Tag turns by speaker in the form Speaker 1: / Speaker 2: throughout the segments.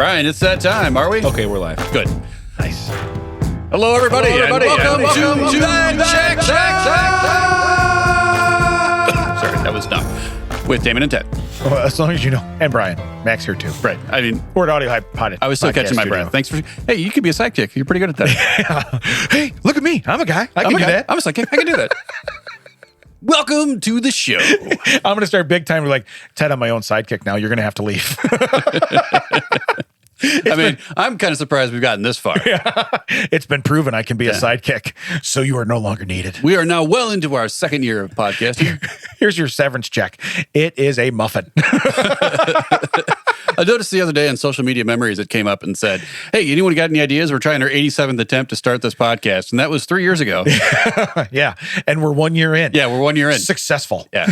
Speaker 1: Brian, it's that time, are we?
Speaker 2: Okay, we're live.
Speaker 1: Good.
Speaker 2: Nice.
Speaker 1: Hello, everybody. Welcome to That Check. Sorry, that was dumb. With Damon and Ted.
Speaker 3: Well, as long as you know. And Brian. Max here, too.
Speaker 1: Right. I mean,
Speaker 3: we're at Audiohive Podcasting.
Speaker 1: I was still catching my breath. Thanks for... Hey, you could be a sidekick. You're pretty good at that.
Speaker 3: Hey, look at me. I'm a guy. I can do that.
Speaker 1: I'm a sidekick. I can do that. Welcome to the show.
Speaker 3: I'm going to start big time. We're like, Ted, I'm my own sidekick now. You're going to have to leave.
Speaker 1: I'm kind of surprised we've gotten this far.
Speaker 3: Yeah. It's been proven I can be a sidekick, so you are no longer needed.
Speaker 1: We are now well into our second year of podcasting.
Speaker 3: Here's your severance check. It is a muffin.
Speaker 1: I noticed the other day on social media memories, it came up and said, hey, anyone got any ideas? We're trying our 87th attempt to start this podcast. And that was 3 years ago.
Speaker 3: Yeah. And we're 1 year in.
Speaker 1: Yeah, we're 1 year in.
Speaker 3: Successful.
Speaker 1: Yeah.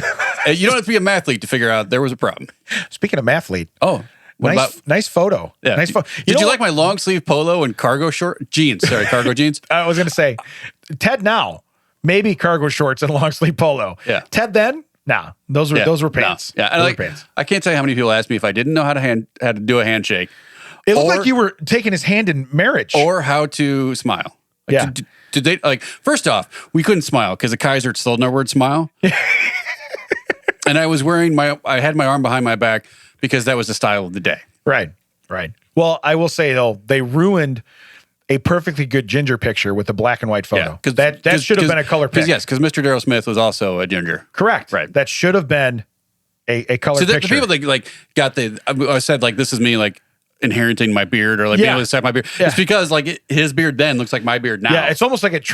Speaker 1: You don't have to be a mathlete to figure out there was a problem.
Speaker 3: Speaking of mathlete.
Speaker 1: Oh.
Speaker 3: Nice photo.
Speaker 1: Yeah.
Speaker 3: Nice photo.
Speaker 1: Did you like my long sleeve polo and cargo jeans? Sorry, cargo jeans.
Speaker 3: I was going to say, Ted now, maybe cargo shorts and long sleeve polo.
Speaker 1: Yeah.
Speaker 3: Ted then, nah, those were pants.
Speaker 1: No. Yeah, those were pants. I can't tell you how many people asked me if I didn't know how to do a handshake.
Speaker 3: It looked like you were taking his hand in marriage,
Speaker 1: or how to smile.
Speaker 3: Yeah.
Speaker 1: Did they like? First off, we couldn't smile because the Kaiser still no word smile. And I was wearing I had my arm behind my back because that was the style of the day.
Speaker 3: Right. Well, I will say though, they ruined a perfectly good ginger picture with a black and white photo. Yeah, that should have been a color pick.
Speaker 1: Yes, because Mr. Darryl Smith was also a ginger.
Speaker 3: Correct.
Speaker 1: Right.
Speaker 3: That should have been a color picture.
Speaker 1: So the people that got I said like this is me like inheriting my beard or like being able to set my beard. Yeah. It's because like his beard then looks like my beard now.
Speaker 3: Yeah, it's almost like it's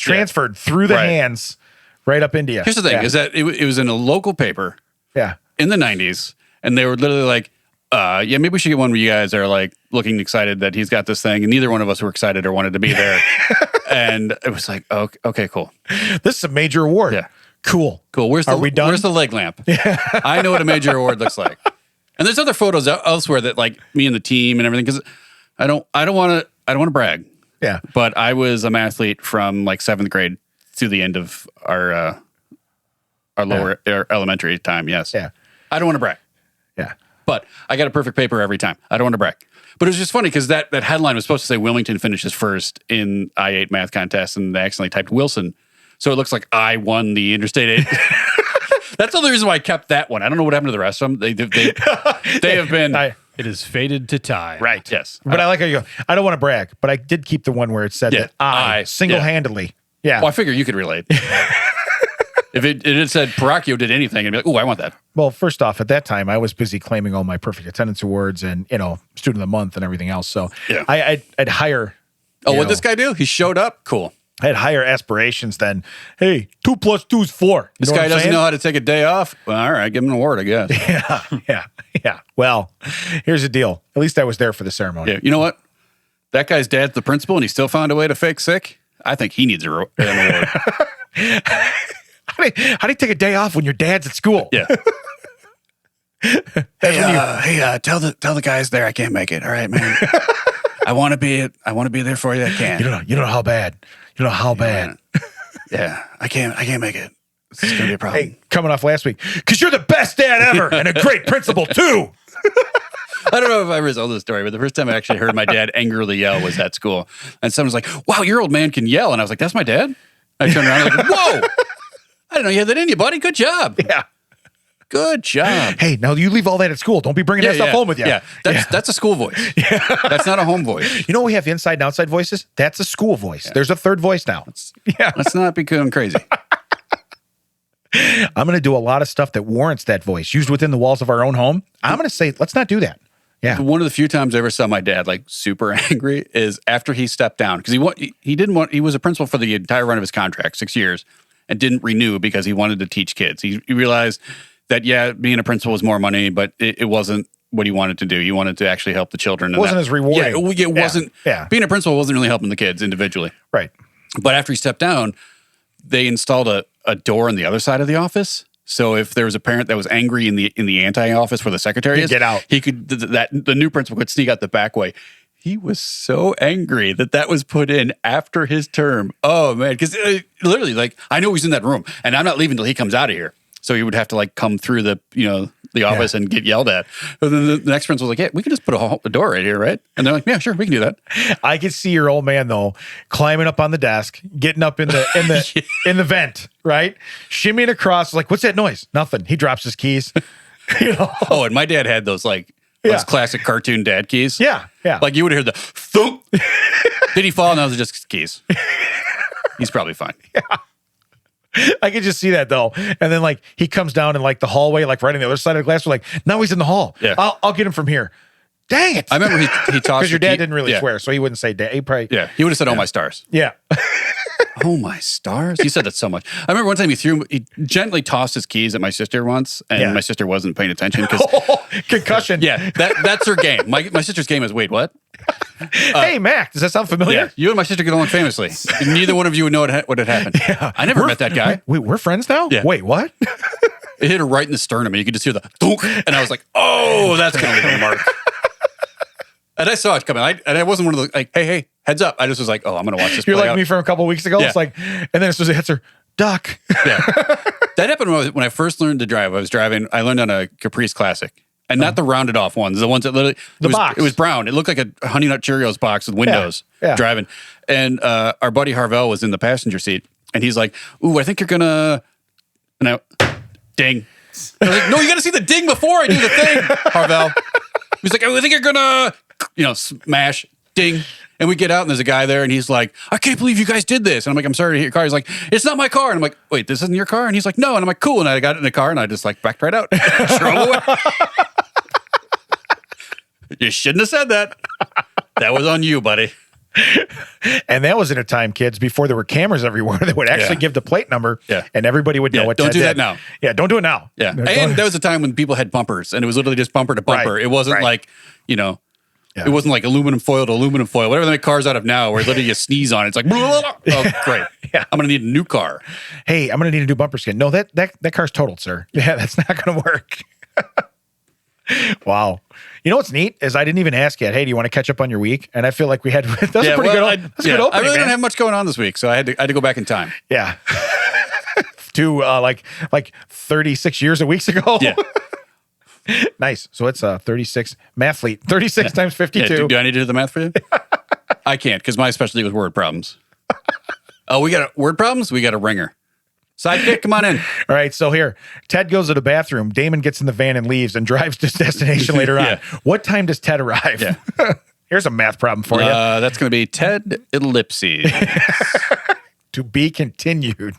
Speaker 3: transferred through the hands right up into you.
Speaker 1: Here's the thing: is that it was in a local paper.
Speaker 3: Yeah.
Speaker 1: In the 90s, and they were literally like, yeah, maybe we should get one where you guys are like looking excited that he's got this thing, and neither one of us were excited or wanted to be there. And it was like, okay, cool.
Speaker 3: This is a major award.
Speaker 1: Yeah.
Speaker 3: Cool.
Speaker 1: Are we done? Where's the leg lamp? Yeah. I know what a major award looks like. And there's other photos elsewhere that like me and the team and everything, because I don't want to brag.
Speaker 3: Yeah.
Speaker 1: But I was a mathlete from like 7th grade to the end of our lower our elementary time. Yes.
Speaker 3: Yeah.
Speaker 1: I don't want to brag.
Speaker 3: Yeah.
Speaker 1: But I got a perfect paper every time. I don't want to brag. But it was just funny because that headline was supposed to say Wilmington finishes first in I-8 math contest, and they accidentally typed Wilson. So it looks like I won the Interstate 8. That's the only reason why I kept that one. I don't know what happened to the rest of them. They have been...
Speaker 2: It is faded to time.
Speaker 1: Right, yes.
Speaker 3: But I like how you go, I don't want to brag, but I did keep the one where it said that I single-handedly... Yeah.
Speaker 1: Well, I figure you could relate. If it had said Paracchio did anything, I'd be like, oh, I want that.
Speaker 3: Well, first off, at that time, I was busy claiming all my perfect attendance awards and, student of the month and everything else. So
Speaker 1: yeah.
Speaker 3: I'd hire...
Speaker 1: what'd this guy do? He showed up? Cool.
Speaker 3: I had higher aspirations than, hey, 2 + 2 is 4.
Speaker 1: This guy doesn't know how to take a day off? Well, all right, give him an award, I guess.
Speaker 3: Yeah. Well, here's the deal. At least I was there for the ceremony.
Speaker 1: Yeah. You know what? That guy's dad's the principal, and he still found a way to fake sick. I think he needs an award.
Speaker 3: How do you take a day off when your dad's at school?
Speaker 1: Yeah. Hey, tell the guys there I can't make it. All right, man. I want to be there for you. I can't.
Speaker 3: You know how bad.
Speaker 1: Yeah, I can't make it. This is gonna be a problem.
Speaker 3: Hey, coming off last week, because you're the best dad ever and a great principal too.
Speaker 1: I don't know if I ever told this story, but the first time I actually heard my dad angrily yell was at school, and someone was like, "Wow, your old man can yell," and I was like, "That's my dad." I turned around and I was like, "Whoa! I didn't know you had that in you, buddy. Good job."
Speaker 3: Yeah.
Speaker 1: Good job.
Speaker 3: Hey, now you leave all that at school. Don't be bringing that stuff home with you.
Speaker 1: Yeah, that's a school voice. Yeah. That's not a home voice.
Speaker 3: You know we have inside and outside voices? That's a school voice. Yeah. There's a third voice now.
Speaker 1: Let's not become crazy.
Speaker 3: I'm going to do a lot of stuff that warrants that voice used within the walls of our own home. I'm going to say, let's not do that. Yeah.
Speaker 1: One of the few times I ever saw my dad like super angry is after he stepped down, because he was a principal for the entire run of his contract, 6 years, and didn't renew because he wanted to teach kids. He realized that, being a principal was more money, but it wasn't what he wanted to do. He wanted to actually help the children.
Speaker 3: It wasn't as rewarding.
Speaker 1: Yeah, it wasn't. Yeah. Being a principal wasn't really helping the kids individually.
Speaker 3: Right.
Speaker 1: But after he stepped down, they installed a door on the other side of the office. So if there was a parent that was angry in the anti-office where the secretary is,
Speaker 3: get out.
Speaker 1: He could the new principal could sneak out the back way. He was so angry that was put in after his term. Oh man, because literally, like I know he's in that room, and I'm not leaving until he comes out of here. So he would have to like come through the office and get yelled at. But then the next principal was like, "Yeah, we can just put a door right here, right?" And they're like, "Yeah, sure, we can do that."
Speaker 3: I could see your old man though climbing up on the desk, getting up in the in the vent, right? Shimmying across, like, what's that noise? Nothing. He drops his keys.
Speaker 1: Oh, and my dad had those those classic cartoon dad keys.
Speaker 3: Yeah.
Speaker 1: Like you would hear the thump. Did he fall? And those are just keys. He's probably fine.
Speaker 3: Yeah. I could just see that though. And then like he comes down in like the hallway, like right on the other side of the glass. We're like, now he's in the hall.
Speaker 1: Yeah.
Speaker 3: I'll get him from here. Dang it.
Speaker 1: I remember he tossed
Speaker 3: because your dad didn't really swear, so he wouldn't say dad. He probably
Speaker 1: he would have said, "Oh my stars."
Speaker 3: Yeah.
Speaker 1: Oh my stars. He said that so much. I remember one time he gently tossed his keys at my sister once, and my sister wasn't paying attention because
Speaker 3: concussion.
Speaker 1: Yeah, that's her game. My sister's game is wait, what?
Speaker 3: Hey, Mac, does that sound familiar?
Speaker 1: Yeah, you and my sister get along famously. Neither one of you would know what had happened. Yeah. I never met that guy.
Speaker 3: Wait, we're friends now?
Speaker 1: Yeah.
Speaker 3: Wait, what?
Speaker 1: It hit her right in the sternum, and you could just hear the thunk, and I was like, oh, that's going to leave a mark. And I saw it coming. I wasn't one of the, like, hey, heads up. I just was like, oh, I'm going to watch this
Speaker 3: You're
Speaker 1: play
Speaker 3: like
Speaker 1: out.
Speaker 3: me from a couple of weeks ago.
Speaker 1: Yeah.
Speaker 3: It's like, and then as soon as it hits her, duck.
Speaker 1: Yeah. That happened when I first learned to drive. I was driving, I learned on a Caprice Classic. And not the rounded off ones, the ones that literally
Speaker 3: box.
Speaker 1: It was brown. It looked like a Honey Nut Cheerios box with windows driving. And our buddy Harvell was in the passenger seat, and he's like, "Ooh, I think you're gonna," and I ding. I was like, "No, you got to see the ding before I do the thing, Harvell." He's like, "I think you're gonna," smash, ding. And we get out, and there's a guy there, and he's like, "I can't believe you guys did this." And I'm like, "I'm sorry to hit your car." He's like, "It's not my car." And I'm like, "Wait, this isn't your car?" And he's like, "No." And I'm like, "Cool." And I got in the car, and I just like backed right out, drove away. You shouldn't have said that. That was on you, buddy.
Speaker 3: And that was in a time, kids, before there were cameras everywhere that would actually give the plate number, and everyday would know what.
Speaker 1: Don't
Speaker 3: Ted
Speaker 1: do
Speaker 3: did.
Speaker 1: that now.
Speaker 3: Yeah, don't do it now.
Speaker 1: Yeah, and that was a time when people had bumpers, and it was literally just bumper to bumper.
Speaker 3: Right.
Speaker 1: It wasn't like, it wasn't like aluminum foil to aluminum foil, whatever they make cars out of now, where literally you sneeze on it. It's like, blah, blah, blah. Oh, great.
Speaker 3: Yeah.
Speaker 1: I'm going to need a new car.
Speaker 3: Hey, I'm going to need a new bumper skin. No, that car's totaled, sir. Yeah, that's not going to work. Wow. You know what's neat is I didn't even ask yet. Hey, do you want to catch up on your week? And I feel like we had that's a pretty good. That's a good opening.
Speaker 1: I really didn't have much going on this week, so I had to go back in time.
Speaker 3: Yeah. To like 36 years of weeks ago.
Speaker 1: Yeah.
Speaker 3: Nice. So it's 36 mathlete. 36 times 52.
Speaker 1: Yeah, do I need to do the math for you? I can't because my specialty was word problems. Oh, we got word problems? We got a ringer. Sidekick, come on in.
Speaker 3: All right, so here, Ted goes to the bathroom. Damon gets in the van and leaves and drives to his destination later on. What time does Ted arrive?
Speaker 1: Yeah.
Speaker 3: Here's a math problem for you.
Speaker 1: That's going to be Ted ellipses.
Speaker 3: To be continued.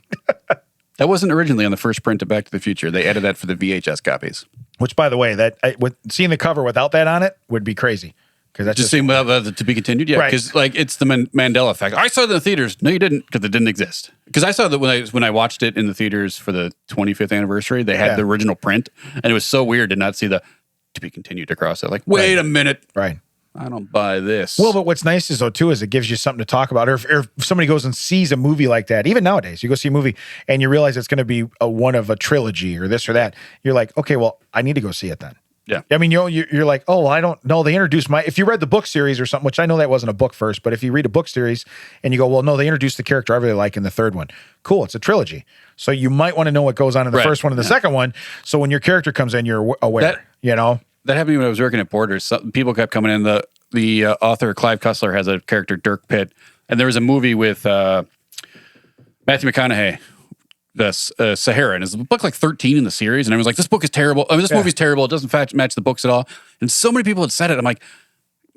Speaker 1: That wasn't originally on the first print of Back to the Future. They added that for the VHS copies.
Speaker 3: Which, by the way, seeing the cover without that on it would be crazy. Because that's
Speaker 1: just seeing to be continued, yeah. Because it's the Mandela effect. I saw it in the theaters. No, you didn't, because it didn't exist. Because I saw that when I watched it in the theaters for the 25th anniversary, they had the original print, and it was so weird to not see the to be continued across it. Like, wait a minute,
Speaker 3: right?
Speaker 1: I don't buy this.
Speaker 3: Well, but what's nice is it gives you something to talk about. Or if somebody goes and sees a movie like that, even nowadays, you go see a movie and you realize it's going to be one of a trilogy or this or that. You're like, okay, well, I need to go see it then.
Speaker 1: Yeah.
Speaker 3: I mean, you're like, oh, I don't know. They introduced if you read the book series or something, which I know that wasn't a book first, but if you read a book series and you go, well, no, they introduced the character I really like in the third one. Cool. It's a trilogy. So you might want to know what goes on in the first one and the second one. So when your character comes in, you're aware, That
Speaker 1: happened to me when I was working at Borders. People kept coming in. The author, Clive Cussler, has a character, Dirk Pitt. And there was a movie with Matthew McConaughey, the Sahara, and it's a book like 13 in the series, and I was like, this book is terrible. I mean, this movie's terrible. It doesn't match the books at all. And so many people had said it. I'm like,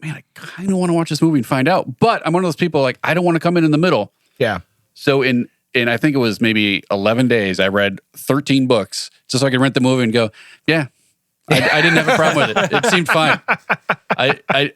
Speaker 1: man, I kind of want to watch this movie and find out. But I'm one of those people, like, I don't want to come in the middle.
Speaker 3: Yeah.
Speaker 1: So in I think it was maybe 11 days, I read 13 books just so I could rent the movie and go, yeah, I didn't have a problem with it. It seemed fine. I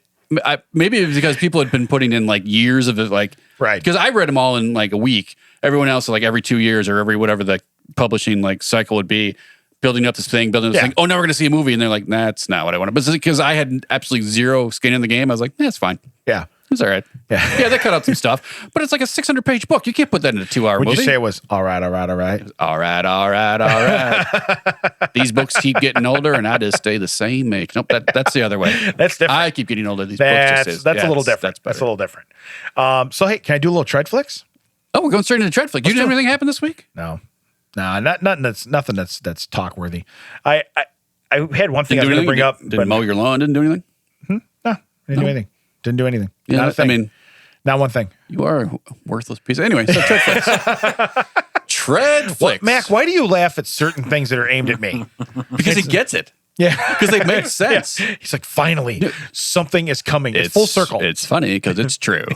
Speaker 1: maybe it was because people had been putting in like years of it, like,
Speaker 3: right.
Speaker 1: Because I read them all in like a week. Everyone else, like every 2 years or every whatever the publishing like cycle would be, building up this thing. Oh, now we're going to see a movie. And they're like, nah, that's not what I want. But because I had absolutely zero skin in the game, I was like, it's fine.
Speaker 3: Yeah.
Speaker 1: It's all right. Yeah, they cut out some stuff. But it's like a 600-page book. You can't put that in a 2-hour movie.
Speaker 3: Would you say it was all right?
Speaker 1: All right. These books keep getting older, and I just stay the same age. Nope, that's the other way.
Speaker 3: That's different.
Speaker 1: I keep getting older. These books just
Speaker 3: that's a little different. That's a little different. So, hey, can I do a little Tread Flicks?
Speaker 1: Oh, we're going straight into Tread Flick. You didn't have anything happen this week?
Speaker 3: No. Nah, nothing that's talk worthy. I had one thing I was going to bring up.
Speaker 1: Didn't mow your lawn. Didn't do anything.
Speaker 3: No, didn't do anything. Didn't do anything.
Speaker 1: Yeah,
Speaker 3: Not a thing.
Speaker 1: I mean,
Speaker 3: not one thing.
Speaker 1: you are a worthless piece. Anyway, so Treadflix. Treadflix.
Speaker 3: Mac, why do you laugh at certain things that are aimed at me?
Speaker 1: Because he gets it.
Speaker 3: Yeah,
Speaker 1: Because they make sense.
Speaker 3: Yeah. He's like, finally, something is coming. It's full circle.
Speaker 1: It's funny because it's true.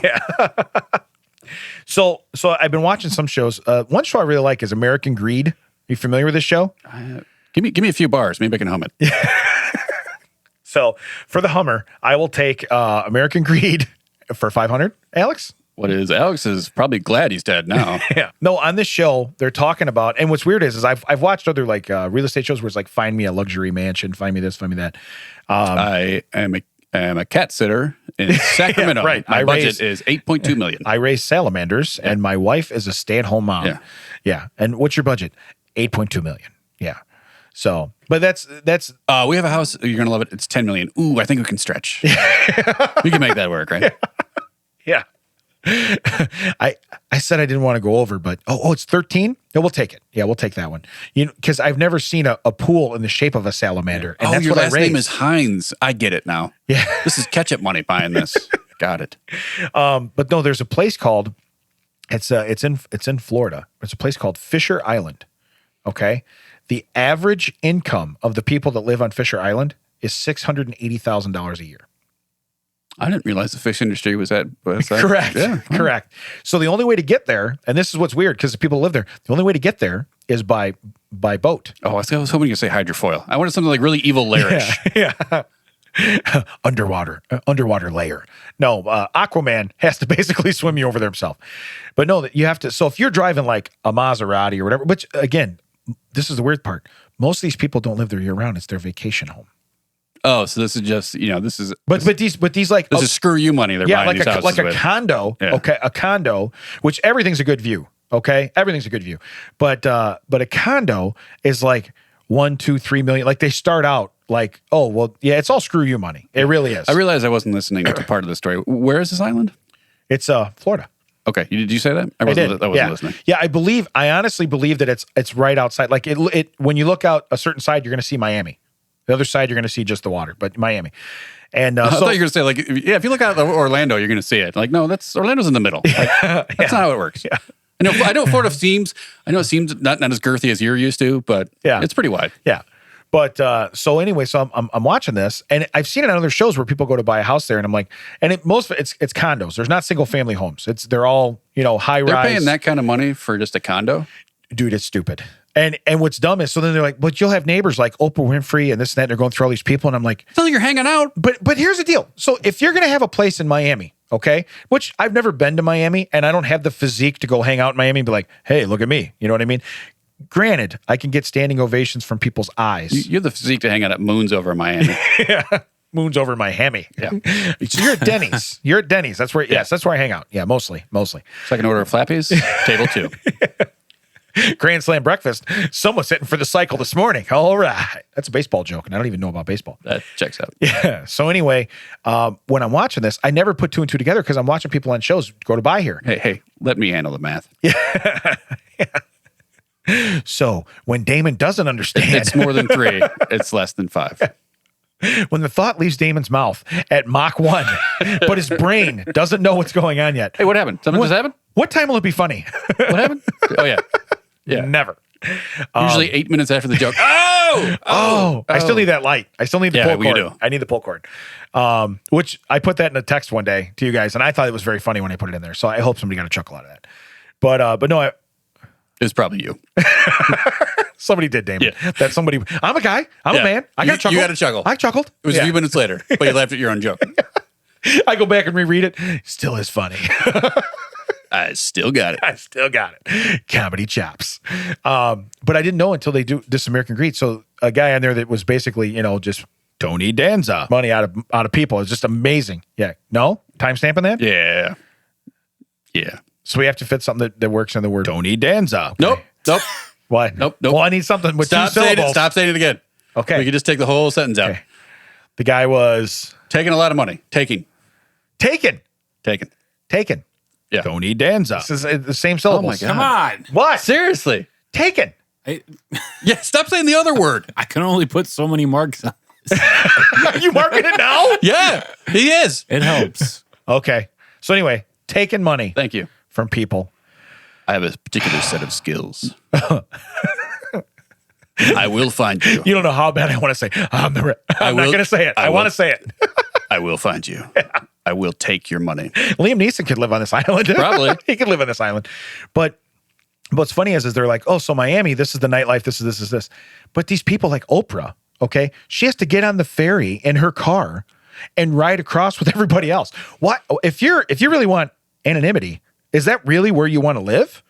Speaker 3: So I've been watching some shows. One show I really like is American Greed. Are you familiar with this show?
Speaker 1: Give me a few bars. Maybe I can hum it.
Speaker 3: So for the Hummer, I will take American Greed for $500. Alex?
Speaker 1: What is Alex is probably glad he's dead now.
Speaker 3: Yeah. No, on this show, they're talking about, and what's weird is I've watched other like real estate shows where it's like, find me a luxury mansion, find me this, find me that.
Speaker 1: I am a cat sitter in Sacramento.
Speaker 3: Yeah, right.
Speaker 1: My budget is $8.2 million.
Speaker 3: I raise salamanders, and my wife is a stay-at-home mom.
Speaker 1: Yeah.
Speaker 3: Yeah. And what's your budget? $8.2 million. Yeah. So, but that's
Speaker 1: we have a house. You're gonna love it. It's $10 million. Ooh, I think we can stretch. We can make that work, right?
Speaker 3: yeah. I said I didn't want to go over, but it's 13. No, we'll take it. Yeah, we'll take that one. Because I've never seen a pool in the shape of a salamander, and that's
Speaker 1: your
Speaker 3: what
Speaker 1: last
Speaker 3: I raised.
Speaker 1: name is Hines. I get it now.
Speaker 3: Yeah.
Speaker 1: This is ketchup money buying this. Got it.
Speaker 3: But no, there's a place called it's in Florida. It's a place called Fisher Island. Okay, the average income of the people that live on Fisher Island is $680,000 a year.
Speaker 1: I didn't realize the fish industry was that.
Speaker 3: Correct.
Speaker 1: Yeah.
Speaker 3: Correct. So the only way to get there, and this is what's weird because the people live there, the only way to get there is by boat.
Speaker 1: Oh, I was hoping you say hydrofoil. I wanted something like really evil lairish.
Speaker 3: Yeah. Underwater layer. No, Aquaman has to basically swim you over there himself. But no, that you have to. So if you're driving like a Maserati or whatever, which again, this is the weird part. Most of these people don't live there year round. It's their vacation home.
Speaker 1: Oh, so this is just this is
Speaker 3: But these like
Speaker 1: this is screw you money they're buying
Speaker 3: like
Speaker 1: these houses
Speaker 3: like a
Speaker 1: with.
Speaker 3: condo.
Speaker 1: Yeah.
Speaker 3: Okay, a condo, which everything's a good view. Okay, everything's a good view. But a condo is like 1, 2, 3 million. Like they start out like, oh well, yeah, it's all screw you money. It really is.
Speaker 1: I realized I wasn't listening to part of the story. Where is this island?
Speaker 3: It's Florida.
Speaker 1: Okay, did you say that? I wasn't listening.
Speaker 3: Yeah, I honestly believe that it's right outside. Like it when you look out a certain side, you're going to see Miami. The other side, you're going to see just the water, but Miami. And
Speaker 1: I thought you were going to say like, if you look out at Orlando, you're going to see it. Like, no, Orlando's in the middle. Like, that's not how it works. Yeah. I know Florida seems not as girthy as you're used to, but it's pretty wide.
Speaker 3: Yeah. But so anyway, so I'm watching this, and I've seen it on other shows where people go to buy a house there, and I'm like, and most of it's condos. There's not single family homes. They're all high rise.
Speaker 1: They're paying that kind of money for just a condo,
Speaker 3: dude. It's stupid. And what's dumb is so then they're like, but you'll have neighbors like Oprah Winfrey and this and that. And they're going through all these people, and I'm like,
Speaker 1: it's not like you're hanging out.
Speaker 3: But here's the deal. So if you're gonna have a place in Miami, okay, which I've never been to Miami, and I don't have the physique to go hang out in Miami and be like, hey, look at me. You know what I mean? Granted, I can get standing ovations from people's eyes.
Speaker 1: You have the physique to hang out at Moons over Miami.
Speaker 3: Yeah. Moons over my Hemi.
Speaker 1: Yeah.
Speaker 3: So you're at Denny's. You're at Denny's. That's where, yes, that's where I hang out. Yeah, mostly.
Speaker 1: Second order of Flappies, table 2.
Speaker 3: Grand Slam breakfast. Someone's hitting for the cycle this morning. All right. That's a baseball joke, and I don't even know about baseball.
Speaker 1: That checks out.
Speaker 3: Yeah. So anyway, when I'm watching this, I never put 2 and 2 together because I'm watching people on shows go to buy here.
Speaker 1: Hey, let me handle the math.
Speaker 3: Yeah. So when Damon doesn't understand.
Speaker 1: It's more than 3. It's less than 5.
Speaker 3: When the thought leaves Damon's mouth at Mach 1, but his brain doesn't know what's going on yet.
Speaker 1: Hey, what happened? Something just happened?
Speaker 3: What time will it be funny?
Speaker 1: What happened? Oh, yeah. Yeah.
Speaker 3: Never.
Speaker 1: Usually 8 minutes after the joke. Oh!
Speaker 3: I still need that light. I still need the pull cord.
Speaker 1: You do.
Speaker 3: I need the pull cord. Which I put that in a text one day to you guys, and I thought it was very funny when I put it in there. So I hope somebody got a chuckle out of that. But no,
Speaker 1: it was probably you.
Speaker 3: Somebody did, Damon.
Speaker 1: Yeah.
Speaker 3: That somebody. I'm a guy. I'm a man. I got chuckled.
Speaker 1: You got a chuckle.
Speaker 3: I chuckled.
Speaker 1: It was a few minutes later, but you laughed at your own joke.
Speaker 3: I go back and reread it. Still is funny.
Speaker 1: I still got it.
Speaker 3: Comedy chops. But I didn't know until they do this American Greed. So a guy on there that was basically, just Tony Danza money out of people. It's just amazing. Yeah. No? Timestamping that?
Speaker 1: Yeah. Yeah.
Speaker 3: So we have to fit something that works in the word Tony Danza. Okay.
Speaker 1: Nope.
Speaker 3: What?
Speaker 1: Nope.
Speaker 3: Well, I need something with 2 syllables.
Speaker 1: Stop saying it again.
Speaker 3: Okay.
Speaker 1: We can just take the whole sentence out.
Speaker 3: Okay. The guy was
Speaker 1: taking a lot of money. Taken.
Speaker 3: Yeah. Tony Danza. This is the same syllables.
Speaker 1: Oh my God.
Speaker 2: Come on.
Speaker 3: What?
Speaker 1: Seriously.
Speaker 3: Taken.
Speaker 1: Yeah, stop saying the other word.
Speaker 2: I can only put so many marks on.
Speaker 3: Are you marking it now?
Speaker 1: Yeah, he is.
Speaker 2: It helps.
Speaker 3: Okay. So anyway, taking money
Speaker 1: Thank you.
Speaker 3: from people.
Speaker 1: I have a particular set of skills. I will find you.
Speaker 3: You don't know how bad I want to say. I'm not going to say it. I want to say it.
Speaker 1: I will find you. I will take your money.
Speaker 3: Liam Neeson could live on this island.
Speaker 1: Probably.
Speaker 3: He could live on this island. But what's funny is they're like, oh, so Miami, this is the nightlife, this is this. But these people like Oprah, okay, she has to get on the ferry in her car and ride across with everybody else. What if you really want anonymity, is that really where you want to live?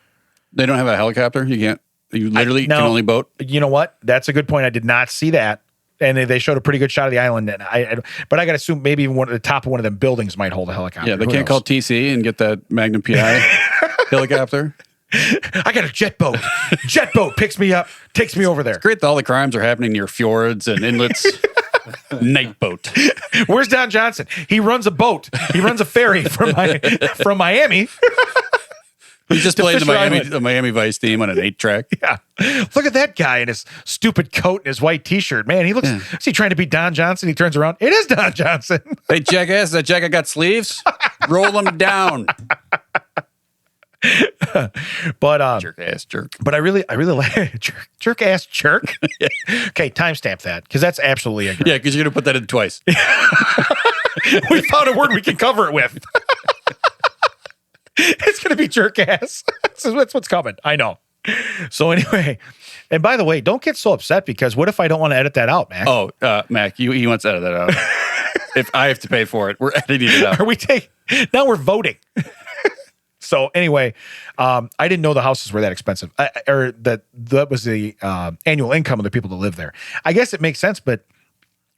Speaker 1: They don't have a helicopter? You literally can only boat?
Speaker 3: You know what? That's a good point. I did not see that. And they showed a pretty good shot of the island. And but I got to assume maybe even the top of one of them buildings might hold a helicopter.
Speaker 1: Yeah, they can't call TC and get that Magnum PI helicopter.
Speaker 3: I got a jet boat. Jet boat picks me up, takes me over there.
Speaker 1: It's great that all the crimes are happening near fjords and inlets. Night boat.
Speaker 3: Where's Don Johnson? He runs a boat. He runs a ferry from Miami.
Speaker 1: He's just playing the Miami Vice theme on an 8-track.
Speaker 3: Yeah. Look at that guy in his stupid coat and his white T-shirt. Man, he looks, is he trying to be Don Johnson? He turns around. It is Don Johnson.
Speaker 1: Hey, jackass, that jacket got sleeves? Roll them down.
Speaker 3: But
Speaker 1: jerk ass jerk.
Speaker 3: But I really like jerk ass jerk. Okay, timestamp that because that's absolutely a
Speaker 1: yeah, because you're gonna put that in twice.
Speaker 3: We found a word we can cover it with. It's gonna be jerk ass. That's what's coming. I know. So anyway, and by the way, don't get so upset because what if I don't want to edit that out, Mac?
Speaker 1: Oh, Mac, he wants to edit that out. If I have to pay for it, we're editing it out.
Speaker 3: Now we're voting. So anyway, I didn't know the houses were that expensive, or that was the annual income of the people that live there. I guess it makes sense, but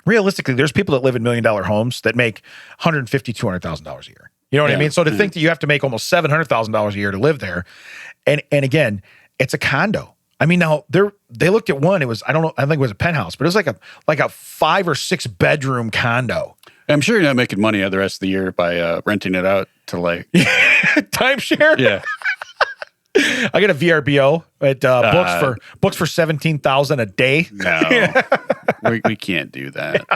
Speaker 3: realistically, there's people that live in $1 million homes that make $150,000, $200,000 a year. You know what I mean? So to think that you have to make almost $700,000 a year to live there, and again, it's a condo. I mean, now they looked at one. It was I think it was a penthouse, but it was like a 5 or 6 bedroom condo.
Speaker 1: I'm sure you're not making money the rest of the year by renting it out to like
Speaker 3: timeshare.
Speaker 1: Yeah,
Speaker 3: I get a VRBO at books for $17,000 a day.
Speaker 1: No, we can't do that.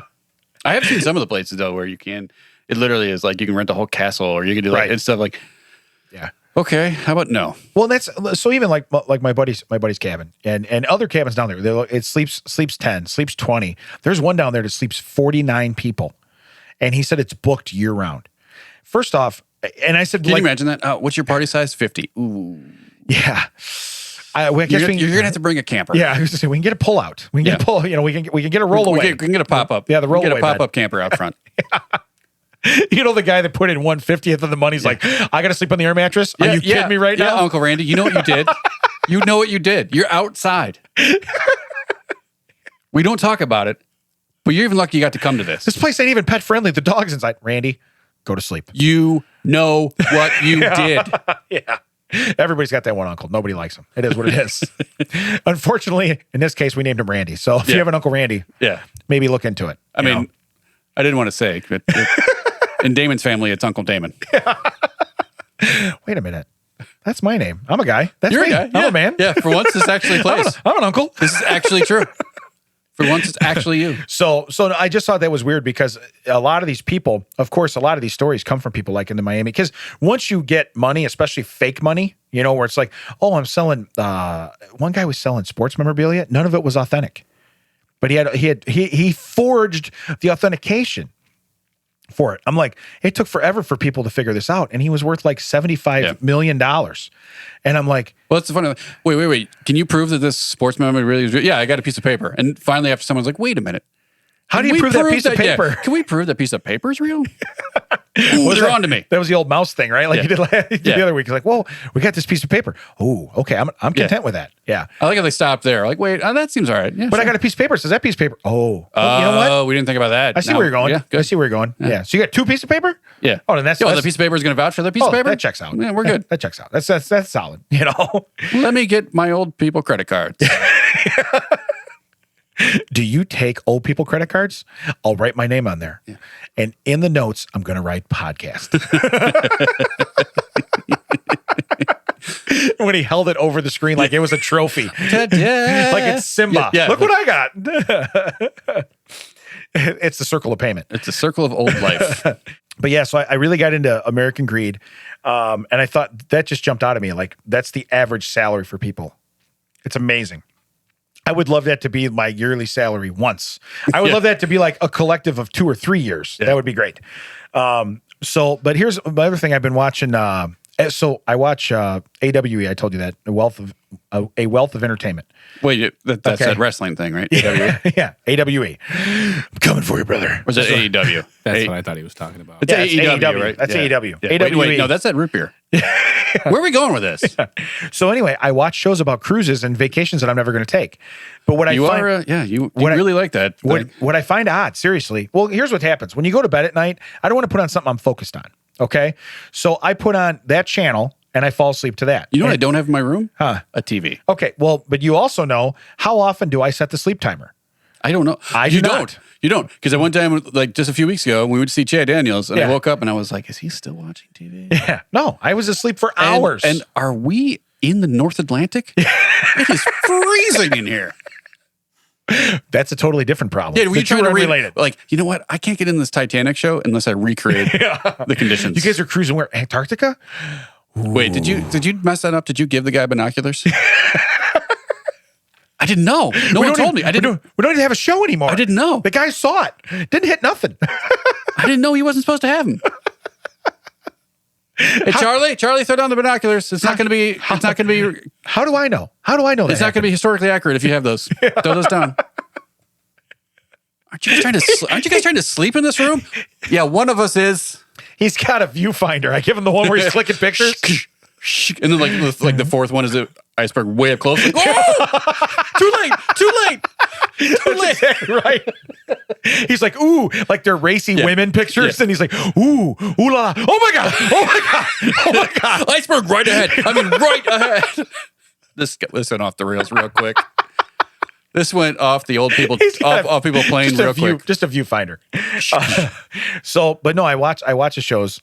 Speaker 1: I have seen some of the places though where you can. It literally is like you can rent a whole castle, or you can do like and stuff like.
Speaker 3: Yeah.
Speaker 1: Okay. How about no?
Speaker 3: Well, that's so even like my buddy's cabin and other cabins down there. It sleeps 10, sleeps 20. There's one down there that sleeps 49 people. And he said it's booked year round. First off, and I said,
Speaker 1: can you imagine that? What's your party size? 50. Ooh.
Speaker 3: Yeah. I guess
Speaker 1: you're gonna have to bring a camper.
Speaker 3: Yeah, I was gonna say we can get a pull out. We can get a pull. You know, we can get a rollaway.
Speaker 1: We can get a pop up.
Speaker 3: Yeah, the rollaway.
Speaker 1: Get a pop up camper out front.
Speaker 3: You know the guy that put in 1/50th of the money's like, I got to sleep on the air mattress. Are you kidding me right now?
Speaker 1: Yeah, Uncle Randy, you know what you did. You know what you did. You're outside. We don't talk about it. But you're even lucky you got to come to this.
Speaker 3: This place ain't even pet friendly. The dog's inside. Randy, go to sleep.
Speaker 1: You know what you did.
Speaker 3: Yeah. Everybody's got that one uncle. Nobody likes him. It is what it is. Unfortunately, in this case, we named him Randy. So if you have an Uncle Randy, maybe look into it.
Speaker 1: I mean, I didn't want to say, but in Damon's family, it's Uncle Damon.
Speaker 3: Wait a minute. That's my name. I'm a guy. That's
Speaker 1: You're
Speaker 3: me.
Speaker 1: a guy.
Speaker 3: I'm a man.
Speaker 1: Yeah, for once, this actually plays.
Speaker 3: I'm an uncle.
Speaker 1: This is actually true. For once, it's actually you.
Speaker 3: So I just thought that was weird because a lot of these people, of course, a lot of these stories come from people like in the Miami. Because once you get money, especially fake money, you know, where it's like, oh, I'm selling. One guy was selling sports memorabilia. None of it was authentic, but he forged the authentication for it. I'm like, it took forever for people to figure this out, and he was worth like $75 million. And I'm like,
Speaker 1: well, that's the funny. Wait. Can you prove that this sports memorabilia really is real? Yeah, I got a piece of paper. And finally, after someone's like, wait a minute.
Speaker 3: How do you prove that piece of paper?
Speaker 1: Yeah. Can we prove that piece of paper is real? Ooh, they're on to me.
Speaker 3: That was the old mouse thing, right? Like you did the other week. It's like, whoa, we got this piece of paper. Oh, okay. I'm content with that. Yeah.
Speaker 1: I like how they stopped there. Like, wait, that seems all right. Yeah,
Speaker 3: but I got a piece of paper. It says that piece of paper. Oh, you know what?
Speaker 1: Oh, we didn't think about that.
Speaker 3: I see where you're going.
Speaker 1: Yeah, good.
Speaker 3: I see where you're going. Yeah. So you got 2 pieces of paper?
Speaker 1: Yeah.
Speaker 3: Oh, then that's
Speaker 1: the piece of paper is going to vouch for the piece of paper?
Speaker 3: That checks out.
Speaker 1: Yeah, we're good.
Speaker 3: That checks out. That's solid. You know?
Speaker 1: Let me get my old people credit cards.
Speaker 3: Do you take old people credit cards? I'll write my name on there. Yeah. And in the notes, I'm going to write podcast. when he held it over the screen like it was a trophy. Like it's Simba.
Speaker 1: Yeah,
Speaker 3: Look what I got. It's the circle of payment.
Speaker 1: It's a circle of old life.
Speaker 3: But yeah, so I really got into American Greed. And I thought that just jumped out at me. Like, that's the average salary for people. It's amazing. I would love that to be my yearly salary once. I would love that to be like a collective of 2 or 3 years. That would be great. But here's the other thing I've been watching. So I watch AWE. I told you that, a wealth of entertainment.
Speaker 1: Wait, that's that wrestling thing, right?
Speaker 3: Yeah, yeah. AWE. I'm coming for you, brother.
Speaker 1: Or is it AEW?
Speaker 2: That's what I thought he was talking about.
Speaker 1: It's
Speaker 3: Yeah,
Speaker 1: AEW, right?
Speaker 3: That's AEW.
Speaker 1: Yeah.
Speaker 3: AWE.
Speaker 1: Wait, no, that's that root beer. Where are we going with this?
Speaker 3: So anyway, I watch shows about cruises and vacations that I'm never going to take. But what
Speaker 1: You
Speaker 3: I find,
Speaker 1: are, you really like that.
Speaker 3: what I find odd, seriously. Well, here's what happens when you go to bed at night. I don't want to put on something I'm focused on. Okay, so I put on that channel and I fall asleep to that.
Speaker 1: You know what I don't have in my room?
Speaker 3: Huh?
Speaker 1: A TV.
Speaker 3: Okay, well, but you also know, how often do I set the sleep timer?
Speaker 1: I don't know.
Speaker 3: You don't.
Speaker 1: You don't. Because at one time, like just a few weeks ago, we went to see Chad Daniels, and
Speaker 3: Yeah.
Speaker 1: I woke up and I was like, is he still watching TV?
Speaker 3: Yeah, no, I was asleep for hours.
Speaker 1: And are we in the North Atlantic? It is freezing in here.
Speaker 3: That's a totally different problem.
Speaker 1: Yeah, were you
Speaker 3: The two
Speaker 1: trying
Speaker 3: are
Speaker 1: to
Speaker 3: unrelated.
Speaker 1: like, you know what? I can't get in this Titanic show unless I recreate the conditions.
Speaker 3: You guys are cruising where? Antarctica?
Speaker 1: Wait, did you mess that up? Did you give the guy binoculars? I didn't know. No one told me. I didn't.
Speaker 3: We don't even have a show anymore.
Speaker 1: I didn't know.
Speaker 3: The guy saw it. Didn't hit nothing.
Speaker 1: I didn't know he wasn't supposed to have them. Hey, Charlie, throw down the binoculars. It's not going to be. It's not going to be.
Speaker 3: How do I know? How do I know that?
Speaker 1: It's not going to be historically accurate if you have those. Throw those down. Aren't you guys trying to sleep in this room? Yeah, one of us is.
Speaker 3: He's got a viewfinder. I give him the one where he's clicking pictures.
Speaker 1: And then like the fourth one is an iceberg way up close. Like, oh! Too late.
Speaker 3: That's exactly right. He's like, ooh, like they're racy women pictures, and he's like, ooh, ooh la la, oh my god,
Speaker 1: Iceberg right ahead. I mean, right ahead. This went off the rails real quick. This went off the old people, off people playing real quick.
Speaker 3: Just a viewfinder. But no, I watch the shows.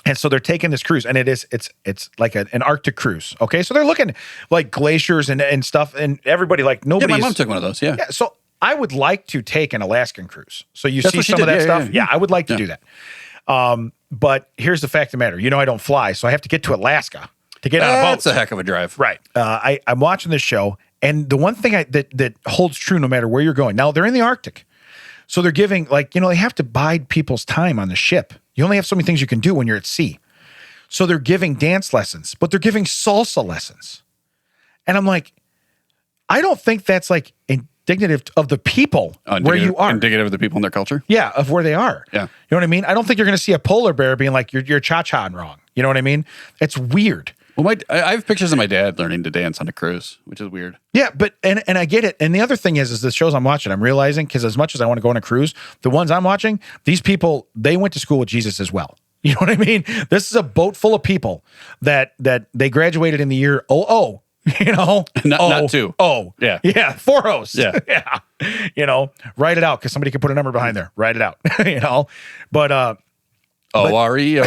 Speaker 3: And so they're taking this cruise, and it's like an Arctic cruise. Okay, so they're looking like glaciers and stuff, and everybody like nobody.
Speaker 1: Yeah, my mom took one of those. Yeah.
Speaker 3: So I would like to take an Alaskan cruise. So
Speaker 1: That's
Speaker 3: see some of that stuff. Yeah, I would like to do that. But here's the fact of the matter. You know, I don't fly, so I have to get to Alaska to get on a boat.
Speaker 1: That's a heck of a drive.
Speaker 3: Right. I'm watching this show, and the one thing that holds true no matter where you're going. Now they're in the Arctic, so they're giving they have to bide people's time on the ship. You only have so many things you can do when you're at sea. So they're giving dance lessons, but they're giving salsa lessons. And I'm like, I don't think that's like indicative of the people where you are.
Speaker 1: Indicative of the people and their culture?
Speaker 3: Yeah, of where they are.
Speaker 1: Yeah.
Speaker 3: You know what I mean? I don't think you're going to see a polar bear being like, you're cha-chaing wrong. You know what I mean? It's weird.
Speaker 1: Well, I have pictures of my dad learning to dance on a cruise, which is weird.
Speaker 3: Yeah, but and I get it. And the other thing is the shows I'm watching, I'm realizing, because as much as I want to go on a cruise, the ones I'm watching, these people, they went to school with Jesus as well. You know what I mean? This is a boat full of people that they graduated in the year 00. You know,
Speaker 1: not 2.
Speaker 3: Oh, yeah, 4 O's.
Speaker 1: Yeah,
Speaker 3: yeah. You know, write it out because somebody can put a number behind there. Write it out. You know, but
Speaker 1: Oreo.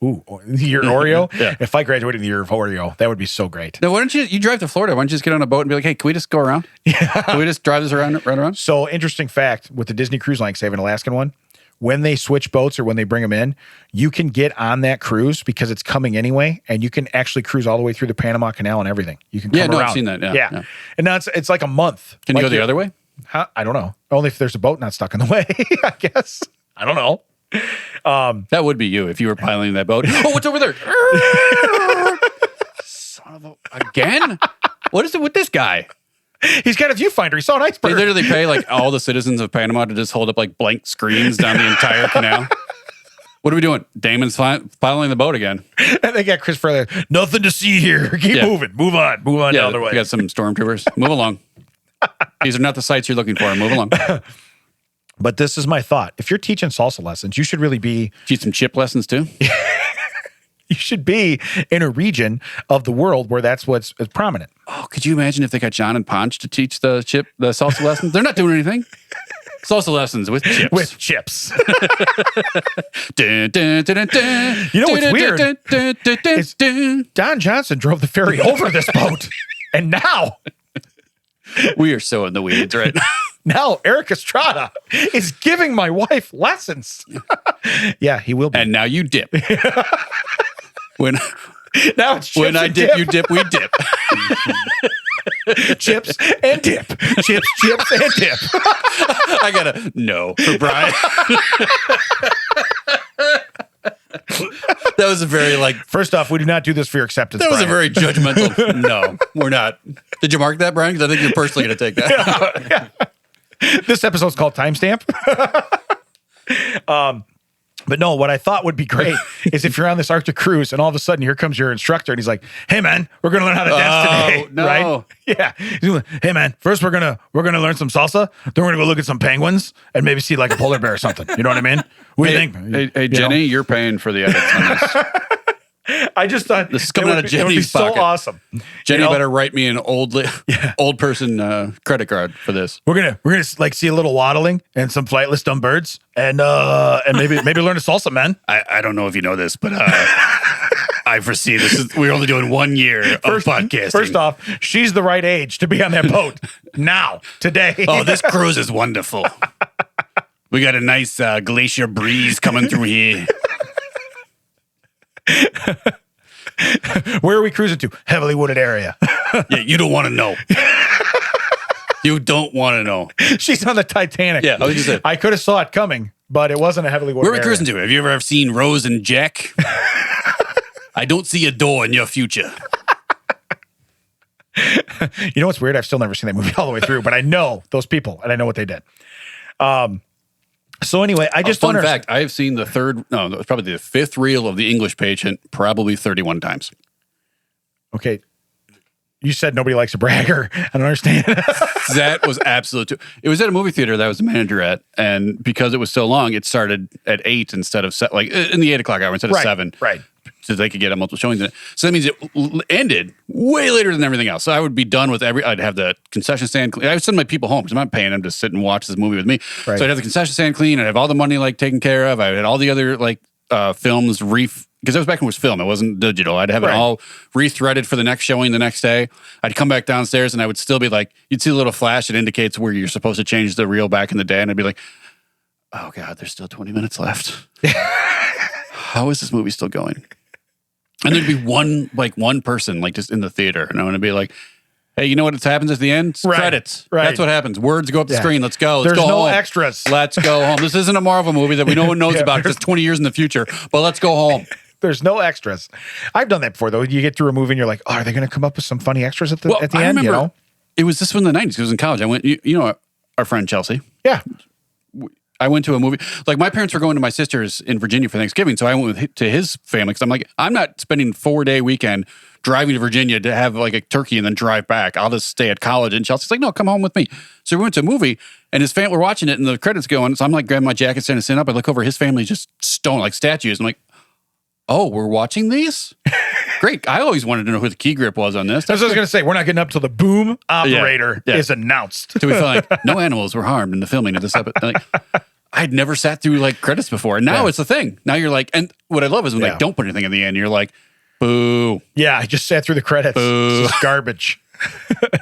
Speaker 3: Ooh, the year Oreo.
Speaker 1: Yeah.
Speaker 3: If I graduated in the year of Oreo, that would be so great.
Speaker 1: Now, why don't you drive to Florida? Why don't you just get on a boat and be like, hey, can we just go around? Yeah. Can we just drive this around?
Speaker 3: So interesting fact with the Disney Cruise Line, say an Alaskan one, when they switch boats or when they bring them in, you can get on that cruise because it's coming anyway, and you can actually cruise all the way through the Panama Canal and everything. You can come around.
Speaker 1: I've seen that. Yeah.
Speaker 3: And now it's like a month.
Speaker 1: Can you go the other way?
Speaker 3: I don't know. Only if there's a boat not stuck in the way, I guess. I don't know.
Speaker 1: That would be you if you were piloting that boat. Oh, what's over there? Son of a... Again? What is it with this guy?
Speaker 3: He's got a viewfinder. He saw an iceberg.
Speaker 1: They literally pay like all the citizens of Panama to just hold up like blank screens down the entire canal. What are we doing? Damon's piloting the boat again.
Speaker 3: And they got Chris Farley. Nothing to see here. Keep moving. Move on down the way.
Speaker 1: We got some stormtroopers. Move along. These are not the sites you're looking for. Move along.
Speaker 3: But this is my thought. If you're teaching salsa lessons, you should really be...
Speaker 1: Teach some chip lessons too?
Speaker 3: You should be in a region of the world where that's what's prominent.
Speaker 1: Oh, could you imagine if they got John and Ponch to teach the salsa lessons? They're not doing anything. Salsa lessons with chips.
Speaker 3: With chips.
Speaker 1: Dun, dun, dun, dun, dun.
Speaker 3: You know what's
Speaker 1: Dun,
Speaker 3: weird?
Speaker 1: dun, dun, dun, dun,
Speaker 3: It's-
Speaker 1: dun.
Speaker 3: Don Johnson drove the ferry over this boat. And now
Speaker 1: We are so in the weeds right now.
Speaker 3: Eric Estrada is giving my wife lessons. Yeah, he will be.
Speaker 1: And now you dip. When
Speaker 3: Now it's chips
Speaker 1: when I
Speaker 3: and
Speaker 1: dip, you dip, we dip.
Speaker 3: chips and dip. Chips, chips, and dip.
Speaker 1: I gotta no for Brian. That was a very
Speaker 3: First off, we do not do this for your acceptance.
Speaker 1: that was a
Speaker 3: Brian.
Speaker 1: very judgmental. No, we're not. Did you mark that, Brian? Because I think you're personally gonna take that.
Speaker 3: This episode's called Timestamp. But no, what I thought would be great is if you're on this Arctic cruise and all of a sudden here comes your instructor and he's like, "Hey man, we're gonna learn how to dance today."
Speaker 1: no.
Speaker 3: Right? Yeah. He's like, "Hey man, first we're gonna learn some salsa, then we're gonna go look at some penguins and maybe see like a polar bear or something." You know what I mean? What do you think?
Speaker 1: Hey,
Speaker 3: You
Speaker 1: Jenny,
Speaker 3: know?
Speaker 1: you're paying for the edits on this.
Speaker 3: I just thought
Speaker 1: This is coming out of
Speaker 3: it would be
Speaker 1: Jenny's pocket.
Speaker 3: so awesome.
Speaker 1: Jenny
Speaker 3: You know?
Speaker 1: better write me an old person credit card for this.
Speaker 3: We're gonna like see a little waddling and some flightless dumb birds and maybe learn a salsa, man.
Speaker 1: I don't know if you know this, but I foresee we're only doing 1 year of podcasting.
Speaker 3: First off, she's the right age to be on that boat now, today.
Speaker 1: Oh, this cruise is wonderful. We got a nice glacier breeze coming through here.
Speaker 3: Where are we cruising to? Heavily wooded area.
Speaker 1: Yeah, you don't want to know. You don't want to know.
Speaker 3: She's on the Titanic.
Speaker 1: Yeah, I was just saying.
Speaker 3: I could have saw it coming, but it wasn't a heavily wooded
Speaker 1: Where are we
Speaker 3: area.
Speaker 1: cruising to? Have you ever seen Rose and Jack? I don't see a door in your future.
Speaker 3: You know what's weird? I've still never seen that movie all the way through, but I know those people and I know what they did. So anyway, I just
Speaker 1: Fun
Speaker 3: don't
Speaker 1: fact, I have seen it's probably the fifth reel of The English Patient probably 31 times.
Speaker 3: Okay. You said nobody likes a bragger. I don't understand.
Speaker 1: That was absolute. It was at a movie theater that I was the manager at, and because it was so long, it started at 8 instead of in the 8 o'clock hour instead of 7.
Speaker 3: Right.
Speaker 1: So they could get a multiple showings in it. So that means it ended way later than everything else. So I would be done with I'd have the concession stand clean. I would send my people home because I'm not paying them to sit and watch this movie with me.
Speaker 3: Right.
Speaker 1: So I'd have the concession stand clean. I'd have all the money taken care of. I had all the other films because that was back when it was film. It wasn't digital. I'd have it all rethreaded for the next showing the next day. I'd come back downstairs and I would still be you'd see a little flash that indicates where you're supposed to change the reel back in the day. And I'd be like, oh God, there's still 20 minutes left. How is this movie still going? And there'd be one person just in the theater, and I'm gonna be like, "Hey, you know what happens at the end? It's credits.
Speaker 3: Right.
Speaker 1: That's what happens. Words go up the screen. Let's go. Let's
Speaker 3: There's
Speaker 1: go
Speaker 3: no
Speaker 1: home.
Speaker 3: extras.
Speaker 1: Let's go home. This isn't a Marvel movie that no one knows about because it's 20 years in the future. But let's go home.
Speaker 3: There's no extras. I've done that before, though. You get through a movie and you're like, oh, are they going to come up with some funny extras at the
Speaker 1: I
Speaker 3: end?
Speaker 1: remember
Speaker 3: You know?
Speaker 1: it was this from the 90s. Because I was in college. I went. You know our friend Chelsea.
Speaker 3: Yeah.
Speaker 1: I went to a movie. My parents were going to my sister's in Virginia for Thanksgiving, so I went to his family because I'm like, I'm not spending 4-day weekend driving to Virginia to have a turkey and then drive back. I'll just stay at college. And Chelsea's like, no, come home with me. So we went to a movie, and his family were watching it, and the credits going. So I'm grabbing my jacket, standing up. I look over, his family's just stone like statues. I'm like, oh, we're watching these? Great. I always wanted to know who the key grip was on this.
Speaker 3: That's what I was going to say. We're not getting up till the boom operator is announced.
Speaker 1: So we feel like no animals were harmed in the filming of this episode. I'd never sat through credits before. And now it's a thing. Now you're and what I love is when they don't put anything in the end, you're like, boo.
Speaker 3: Yeah, I just sat through the credits. This is garbage.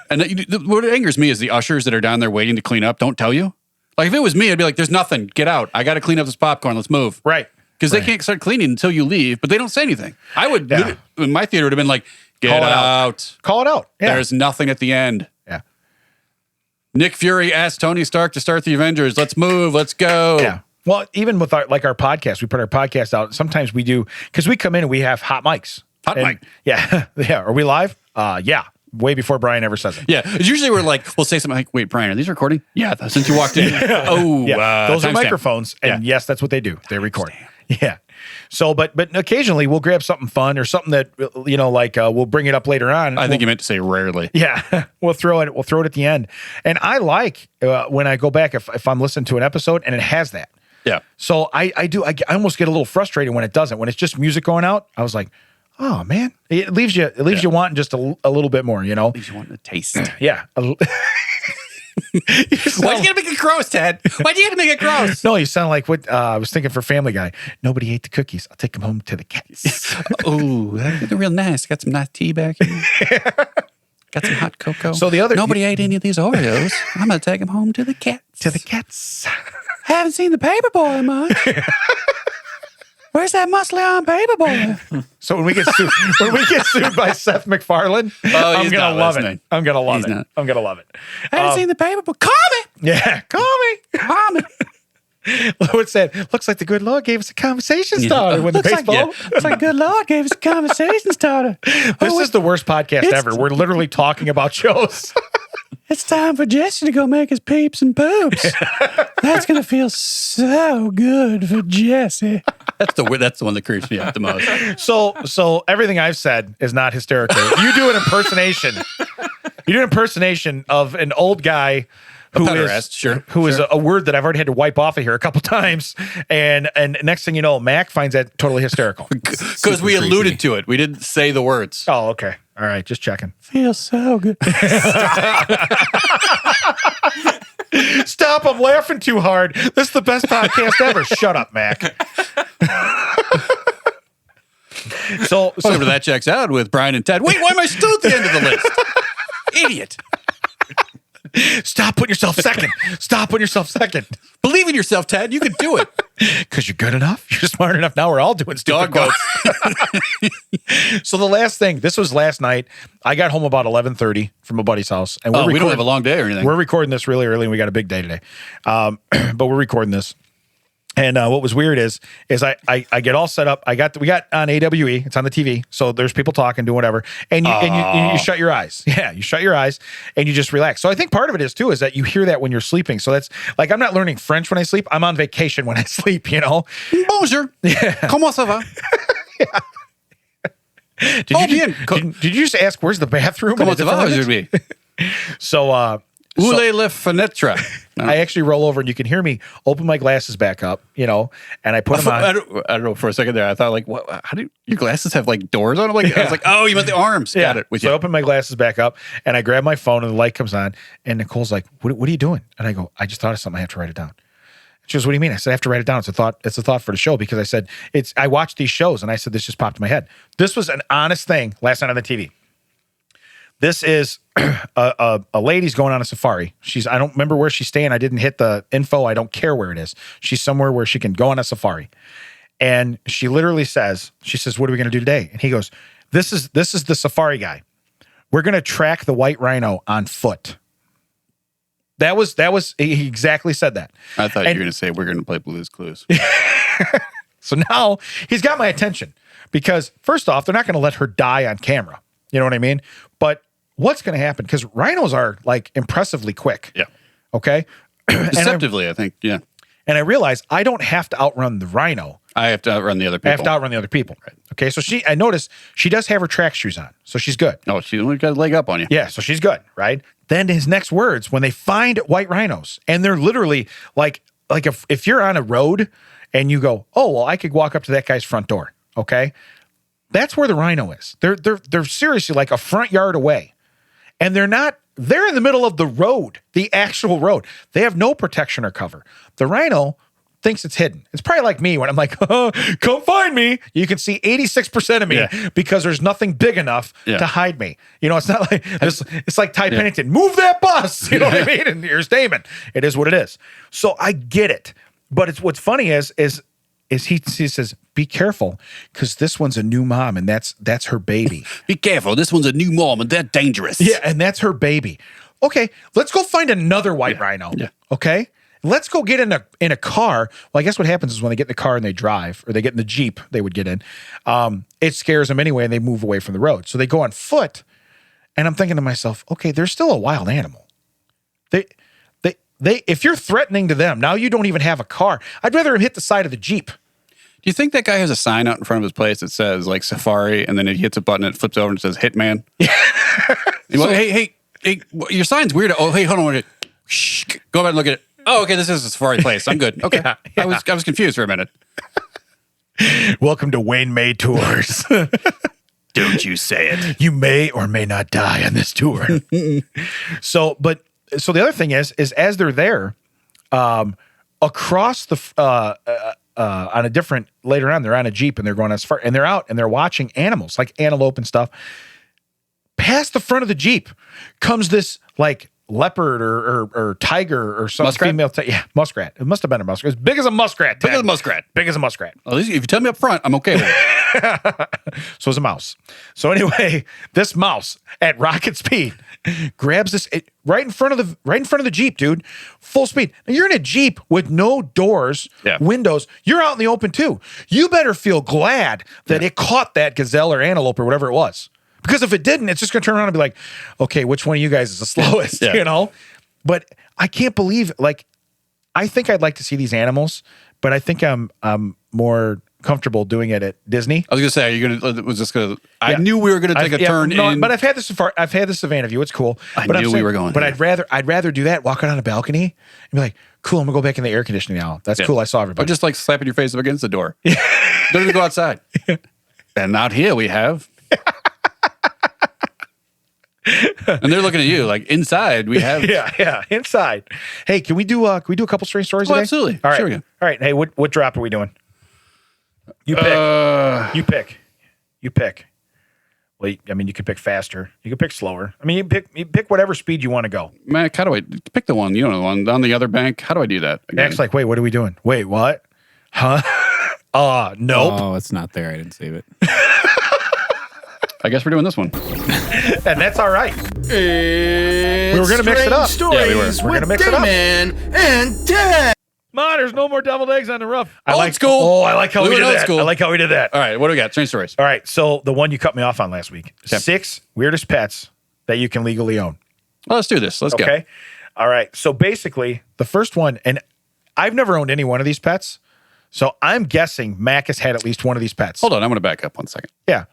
Speaker 1: And what angers me is the ushers that are down there waiting to clean up don't tell you. If it was me, I'd be like, there's nothing. Get out. I got to clean up this popcorn. Let's move.
Speaker 3: Right.
Speaker 1: Because they can't start cleaning until you leave, but they don't say anything. I would, in my theater, would have been like, get
Speaker 3: Call it
Speaker 1: out.
Speaker 3: Call it out. Yeah.
Speaker 1: There's nothing at the end.
Speaker 3: Yeah.
Speaker 1: Nick Fury asked Tony Stark to start the Avengers. Let's move. Let's go.
Speaker 3: Yeah. Well, even with our podcast, we put our podcast out. Sometimes we do, because we come in and we have hot mics.
Speaker 1: Hot mic.
Speaker 3: Yeah. Yeah. Are we live? Yeah. Way before Brian ever says it.
Speaker 1: Yeah. It's usually we'll say something wait, Brian, are these recording? Yeah. Since you walked in. Oh,
Speaker 3: yeah. Those are
Speaker 1: timestamp.
Speaker 3: microphones. And yes, that's what they do. They record. Yeah. So, but occasionally we'll grab something fun or something that, we'll bring it up later on.
Speaker 1: I think you meant to say rarely.
Speaker 3: Yeah. We'll throw it at the end. And I like when I go back, if I'm listening to an episode and it has that.
Speaker 1: Yeah.
Speaker 3: So I almost get a little frustrated when it doesn't. When it's just music going out, I was like, oh man, it leaves you wanting just a little bit more,
Speaker 1: Leaves you wanting to taste.
Speaker 3: Yeah.
Speaker 1: Why'd you gotta make it gross, Ted? Why'd you gotta make it gross?
Speaker 3: No, you sound like what I was thinking for Family Guy. Nobody ate the cookies. I'll take them home to the cats.
Speaker 1: Oh, they're real nice. Got some nice tea back here. Got some hot cocoa.
Speaker 3: So the other
Speaker 1: Nobody ate any of these Oreos. I'm gonna take them home to the cats.
Speaker 3: to the cats.
Speaker 1: Haven't seen the paper boy much. Where's that muscly on paper boy?
Speaker 3: So when we get sued by Seth MacFarlane, I'm
Speaker 1: he's
Speaker 3: gonna
Speaker 1: not
Speaker 3: love
Speaker 1: listening.
Speaker 3: it. I'm gonna love
Speaker 1: He's
Speaker 3: it.
Speaker 1: not.
Speaker 3: I'm gonna love it.
Speaker 1: Haven't seen the paper boy. Call me.
Speaker 3: Yeah, call me.
Speaker 1: Call me.
Speaker 3: It said, looks like the good Lord gave us a conversation starter with the baseball.
Speaker 1: Looks like good Lord gave us a conversation starter.
Speaker 3: This is the worst podcast ever. We're literally talking about shows.
Speaker 1: It's time for Jesse to go make his peeps and poops. That's gonna feel so good for Jesse. That's the one that creeps me out the most.
Speaker 3: So everything I've said is not hysterical. You do an impersonation. You do an impersonation of an old guy who is a word that I've already had to wipe off of here a couple times, and next thing you know, Mac finds that totally hysterical
Speaker 1: because we alluded to it. We didn't say the words.
Speaker 3: Oh, okay, all right, just checking.
Speaker 1: Feels so good.
Speaker 3: Stop! I'm laughing too hard. This is the best podcast ever. Shut up, Mac. So
Speaker 1: Whatever that checks out with Brian and Ted. Wait, why am I still at the end of the list? Idiot.
Speaker 3: Stop putting yourself second. Stop putting yourself second.
Speaker 1: Believe in yourself, Ted. You can do it.
Speaker 3: Because you're good enough. You're smart enough. Now we're all doing stupid quotes. So the last thing, this was last night. I got home about 11:30 from a buddy's house. And
Speaker 1: we don't have a long day or anything.
Speaker 3: We're recording this really early and we got a big day today. But we're recording this. And what was weird is I get all set up. We got on AWE. It's on the TV. So there's people talking, doing whatever. And you shut your eyes. Yeah, you shut your eyes and you just relax. So I think part of it is too is that you hear that when you're sleeping. So that's like I'm not learning French when I sleep. I'm on vacation when I sleep. You know.
Speaker 1: Bonjour. Yeah. Comment ça va?
Speaker 3: Yeah. Did you just ask where's the bathroom?
Speaker 1: Comment ça va aujourd'hui?
Speaker 3: So
Speaker 1: Où est la fenêtre?
Speaker 3: I actually roll over and you can hear me open my glasses back up, you know, and I put them on.
Speaker 1: I don't know. For a second there, I thought like, what? How do your glasses have like doors on them? Like, I was like, oh, you meant the arms.
Speaker 3: Yeah.
Speaker 1: Got it.
Speaker 3: So I open my glasses back up and I grab my phone and the light comes on and Nicole's like, what are you doing? And I go, I just thought of something. I have to write it down. She goes, what do you mean? I said, I have to write it down. It's a thought for the show because I said, I watch these shows and I said, this just popped in my head. This was an honest thing last night on the TV. This is a lady's going on a safari. I don't remember where she's staying. I didn't hit the info. I don't care where it is. She's somewhere where she can go on a safari. And she literally says, what are we going to do today? And he goes, this is the safari guy. We're going to track the white rhino on foot. That was he exactly said that.
Speaker 1: I thought you were going to say we're going to play Blue's Clues.
Speaker 3: So now he's got my attention because first off, they're not going to let her die on camera. You know what I mean? But what's going to happen? Because rhinos are like impressively quick.
Speaker 1: Yeah.
Speaker 3: Okay.
Speaker 1: Deceptively, I think. Yeah.
Speaker 3: And I realize I don't have to outrun the rhino.
Speaker 1: I have to outrun the other people.
Speaker 3: I have to outrun the other people. Right. Okay. So I noticed she does have her track shoes on. So she's good.
Speaker 1: Oh, she only got a leg up on you.
Speaker 3: Yeah. So she's good. Right. Then his next words, when they find white rhinos and they're literally like if you're on a road and you go, oh, well, I could walk up to that guy's front door. Okay. That's where the rhino is. They're seriously like a front yard away. And they're in the middle of the road, the actual road. They have no protection or cover. The rhino thinks it's hidden. It's probably like me when I'm like, oh, come find me. You can see 86% of me because there's nothing big enough to hide me. You know, it's not like, it's like Ty Pennington, move that bus. You know what I mean? And here's Damon. It is what it is. So I get it. But what's funny is he says, be careful because this one's a new mom and that's her baby.
Speaker 1: Be careful. This one's a new mom and they're dangerous.
Speaker 3: Yeah, and that's her baby. Okay, let's go find another white rhino. Yeah. Okay? Let's go get in a car. Well, I guess what happens is when they get in the car and they drive, or they get in the Jeep they would get in, it scares them anyway and they move away from the road. So they go on foot. And I'm thinking to myself, okay, they're still a wild animal. They if you're threatening to them, now you don't even have a car. I'd rather him hit the side of the Jeep.
Speaker 1: Do you think that guy has a sign out in front of his place that saes like Safari, and then he hits a button and it flips over and it says Hitman? So, hey, your sign's weird. Oh, hey, hold on. Shh, go ahead and look at it. Oh, okay, this is a Safari place. I'm good. Okay. Yeah. I was confused for a minute.
Speaker 3: Welcome to Wayne May Tours.
Speaker 1: Don't you say it.
Speaker 3: You may or may not die on this tour. So, but so the other thing is as they're there, across the on a different later on, they're on a Jeep and they're going as far and they're out and they're watching animals like antelope and stuff. Past the front of the Jeep comes this like leopard or tiger or some female. Muskrat. It must have been a muskrat. It's big as a muskrat.
Speaker 1: Big as a muskrat.
Speaker 3: Big as a muskrat.
Speaker 1: At least if you tell me up front, I'm okay with it.
Speaker 3: So it's a mouse. So anyway, this mouse at rocket speed grabs this right in front of the Jeep, dude. Full speed. Now you're in a Jeep with no doors, windows. You're out in the open too. You better feel glad that it caught that gazelle or antelope or whatever it was. Because if it didn't, it's just going to turn around and be like, okay, which one of you guys is the slowest, you know? But I can't believe, like, I think I'd like to see these animals, but I think I'm more comfortable doing it at Disney.
Speaker 1: I was going to say, are you going to, was this going to, I knew we were going to take a turn in.
Speaker 3: But I've had this Savannah view. It's cool.
Speaker 1: I knew we were going
Speaker 3: But I'd rather do that, walk out on a balcony and be like, cool, I'm going to go back in the air conditioning now. That's cool. I saw everybody.
Speaker 1: Or just like slapping your face up against the door. Don't even go outside. And out here we have... And they're looking at you like inside we have
Speaker 3: inside. Hey, can we do a couple strange stories today?
Speaker 1: Absolutely.
Speaker 3: All right.
Speaker 1: Sure we can.
Speaker 3: All right. Hey, what drop are we doing? You pick. You pick. Well, I mean, you could pick faster. You could pick slower. I mean, you pick whatever speed you want to go.
Speaker 1: Mac, how do I pick the one? You know, the one on the other bank. How do I do that?
Speaker 3: Mac's like, wait, what are we doing? Wait, what? Huh? Nope.
Speaker 2: Oh, it's not there. I didn't save it.
Speaker 1: I guess we're doing this one.
Speaker 3: And that's all right. We were going to mix it up.
Speaker 1: Yeah, we were.
Speaker 3: We're going to mix it up.
Speaker 4: Man and Dad.
Speaker 3: Ma, there's no more deviled eggs on the roof.
Speaker 1: Old school.
Speaker 3: Oh, I like how we did that.
Speaker 1: School.
Speaker 3: I like how we did that.
Speaker 1: All right, what do we got? Strange stories.
Speaker 3: All right, so the one you cut me off on last week.
Speaker 1: Okay.
Speaker 3: 6 weirdest pets that you can legally own.
Speaker 1: Well, let's do this. Let's go.
Speaker 3: Okay. All right. So basically, the first one, and I've never owned any one of these pets. So I'm guessing Mac has had at least one of these pets.
Speaker 1: Hold on, I'm going to back up 1 second.
Speaker 3: Yeah.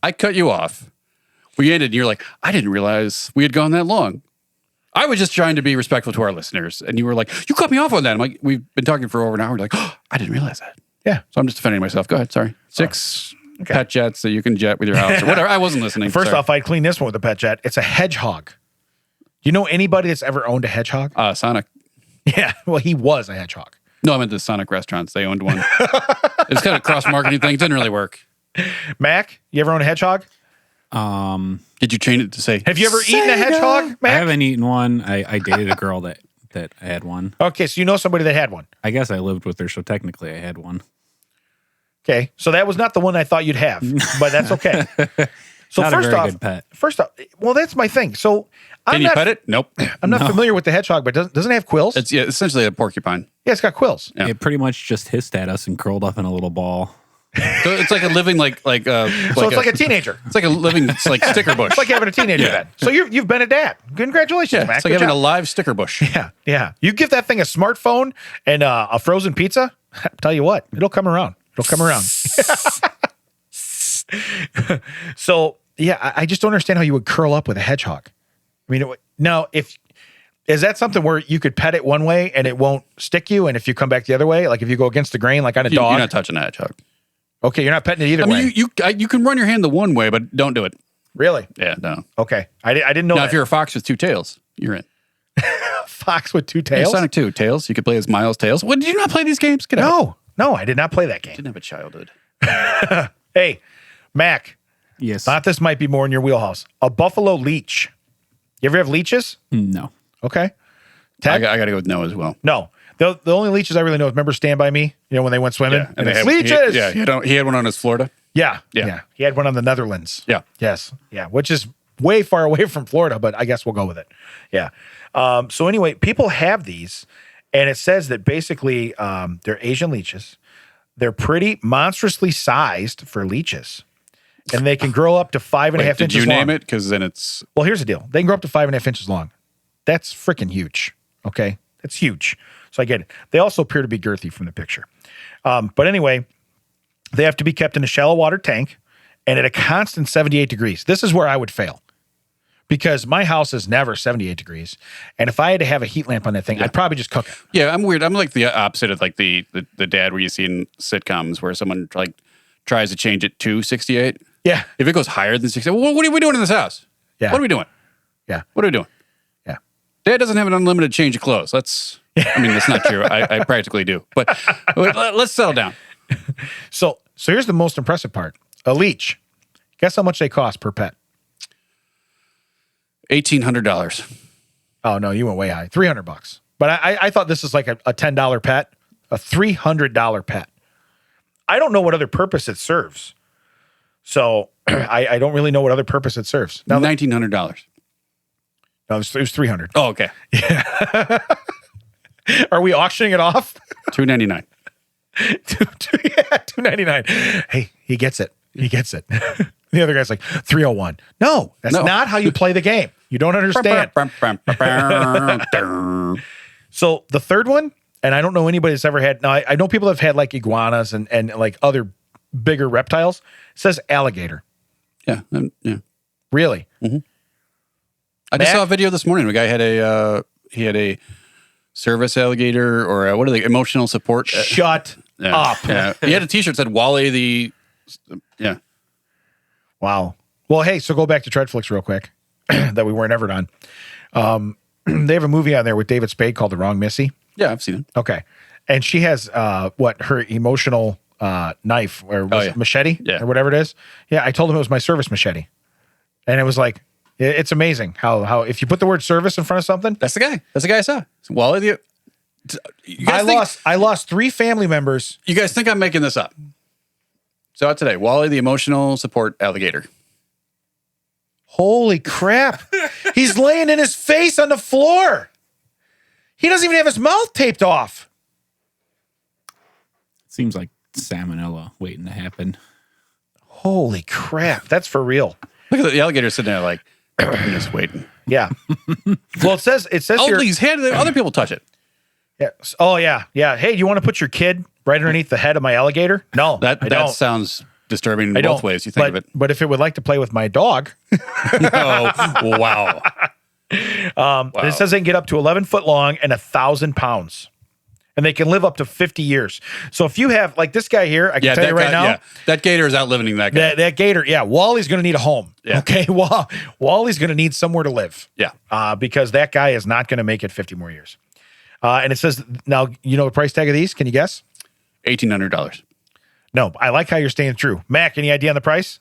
Speaker 1: I cut you off. We ended, and you're like, I didn't realize we had gone that long. I was just trying to be respectful to our listeners. And you were like, you cut me off on that. I'm like, we've been talking for over an hour. You're like, oh, I didn't realize that.
Speaker 3: Yeah.
Speaker 1: So I'm just defending myself. Go ahead. Sorry. 6 pet jets that you can jet with your house or whatever. I wasn't listening.
Speaker 3: First off, I'd clean this one with a pet jet. It's a hedgehog. You know anybody that's ever owned a hedgehog?
Speaker 1: Sonic.
Speaker 3: Yeah. Well, he was a hedgehog.
Speaker 1: No, I meant the Sonic restaurants. They owned one. It's kind of cross-marketing thing. It didn't really work.
Speaker 3: Mac, you ever own a hedgehog?
Speaker 1: Did you change it to say,
Speaker 3: have you ever eaten a hedgehog, Mac?
Speaker 2: I haven't eaten one. I dated a girl that had one.
Speaker 3: Okay, so you know somebody that had one.
Speaker 2: I guess I lived with her, so technically I had one.
Speaker 3: Okay, so that was not the one I thought you'd have, but that's okay. So
Speaker 2: Not
Speaker 3: first
Speaker 2: a very
Speaker 3: off,
Speaker 2: good pet.
Speaker 3: well, that's my thing. So
Speaker 1: can you pet it? Nope.
Speaker 3: I'm not familiar with the hedgehog, but doesn't it have quills?
Speaker 1: It's essentially a porcupine.
Speaker 3: Yeah, it's got quills.
Speaker 1: Yeah.
Speaker 2: It pretty much just hissed at us and curled up in a little ball.
Speaker 1: So it's like a living
Speaker 3: so it's like a teenager.
Speaker 1: It's like a living sticker bush.
Speaker 3: It's like having a teenager then. So you've been a dad. Congratulations, Mac.
Speaker 1: It's like
Speaker 3: Good
Speaker 1: having
Speaker 3: job.
Speaker 1: a live sticker bush.
Speaker 3: Yeah. You give that thing a smartphone and a frozen pizza. Tell you what, it'll come around. So yeah, I just don't understand how you would curl up with a hedgehog. I mean, now is that something where you could pet it one way and it won't stick you, and if you come back the other way, like if you go against the grain, like on a dog,
Speaker 1: You're not touching a hedgehog.
Speaker 3: Okay, you're not petting it either way.
Speaker 1: I mean, you can run your hand the one way, but don't do it.
Speaker 3: Really?
Speaker 1: Yeah, no.
Speaker 3: Okay, I didn't know.
Speaker 1: Now,
Speaker 3: that.
Speaker 1: if you're a fox with 2 tails, you're in.
Speaker 3: Fox with 2
Speaker 1: Yeah,
Speaker 3: tails.
Speaker 1: Sonic 2 tails. You could play as Miles Tails. What, did you not play these games? Get out.
Speaker 3: No, I did not play that game.
Speaker 1: Didn't have a childhood.
Speaker 3: Hey, Mac.
Speaker 2: Yes.
Speaker 3: Thought this might be more in your wheelhouse. A buffalo leech. You ever have leeches?
Speaker 2: No.
Speaker 3: Okay.
Speaker 1: I got to go with no as well.
Speaker 3: No. The only leeches I really know is, remember Stand By Me? You know, when they went swimming?
Speaker 1: Yeah,
Speaker 3: And
Speaker 1: they
Speaker 3: it's
Speaker 1: had-
Speaker 3: leeches!
Speaker 1: he had one on his Florida.
Speaker 3: Yeah.
Speaker 1: Yeah.
Speaker 3: He had one on the Netherlands.
Speaker 1: Yeah.
Speaker 3: Yes. Yeah. Which is way far away from Florida, but I guess we'll go with it. Yeah. So anyway, people have these, and it says that basically they're Asian leeches. They're pretty monstrously sized for leeches. And they can grow up to 5.5 inches long.
Speaker 1: Did you name it? Because then it's...
Speaker 3: Well, here's the deal. They can grow up to 5.5 inches long. That's freaking huge. Okay. That's huge. So I get it. They also appear to be girthy from the picture. But anyway, they have to be kept in a shallow water tank and at a constant 78 degrees. This is where I would fail because my house is never 78 degrees. And if I had to have a heat lamp on that thing, I'd probably just cook it.
Speaker 1: Yeah, I'm weird. I'm like the opposite of like the dad where you see in sitcoms where someone like tries to change it to 68.
Speaker 3: Yeah.
Speaker 1: If it goes higher than 68, well, what are we doing in this house?
Speaker 3: Yeah.
Speaker 1: What are we doing?
Speaker 3: Yeah.
Speaker 1: What are we doing?
Speaker 3: Yeah.
Speaker 1: Dad doesn't have an unlimited change of clothes. That's not true. I practically do. But let's settle down.
Speaker 3: So here's the most impressive part. A leech. Guess how much they cost per pet?
Speaker 1: $1,800.
Speaker 3: Oh, no, you went way high. $300. But I thought this is like a $10 pet, a $300 pet. I don't know what other purpose it serves. So I don't really know what other purpose it serves. Now,
Speaker 1: $1,900.
Speaker 3: No, it was $300.
Speaker 1: Oh, okay.
Speaker 3: Are we auctioning it off?
Speaker 1: $299.
Speaker 3: $299. Hey, he gets it. He gets it. The other guy's like, $301. No, that's not how you play the game. You don't understand. So the third one, and I don't know anybody that's ever had, now I know people that have had like iguanas and like other bigger reptiles. It says alligator.
Speaker 1: Yeah. Yeah.
Speaker 3: Really?
Speaker 1: Mm-hmm. I just saw a video this morning. A guy had a service alligator or what are they? Emotional support.
Speaker 3: Shut up.
Speaker 1: Yeah. He had a t-shirt that said Wally the, yeah.
Speaker 3: Wow. Well, hey, so go back to Treadflix real quick that we weren't ever done. They have a movie on there with David Spade called The Wrong Missy.
Speaker 1: Yeah, I've seen it.
Speaker 3: Okay. And she has her emotional knife or machete or whatever it is. Yeah, I told him it was my service machete. And it was like, it's amazing how if you put the word service in front of something.
Speaker 1: That's the guy. That's the guy I saw. Wally the...
Speaker 3: I lost 3 family members.
Speaker 1: You guys think I'm making this up? Saw it today. Wally the emotional support alligator.
Speaker 3: Holy crap. He's laying in his face on the floor. He doesn't even have his mouth taped off.
Speaker 2: Seems like salmonella waiting to happen.
Speaker 3: Holy crap. That's for real.
Speaker 1: Look at the alligator sitting there like, I'm just waiting.
Speaker 3: Yeah. Well, it says here.
Speaker 1: Please, other people touch it.
Speaker 3: Yeah. Oh, yeah. Yeah. Hey, do you want to put your kid right underneath the head of my alligator? No,
Speaker 1: that sounds disturbing in both ways. You think of it.
Speaker 3: But if it would like to play with my dog.
Speaker 1: Oh, wow.
Speaker 3: It says they can get up to 11 foot long and 1,000 pounds. And they can live up to 50 years. So if you have, like this guy here, I can tell you right now. Yeah.
Speaker 1: That gator is outliving that guy.
Speaker 3: That gator, yeah. Wally's going to need a home. Yeah. Okay? Wally's going to need somewhere to live.
Speaker 1: Yeah.
Speaker 3: Because that guy is not going to make it 50 more years. And it says, now, you know the price tag of these? Can you guess?
Speaker 1: $1,800.
Speaker 3: No, I like how you're staying true. Mac, any idea on the price?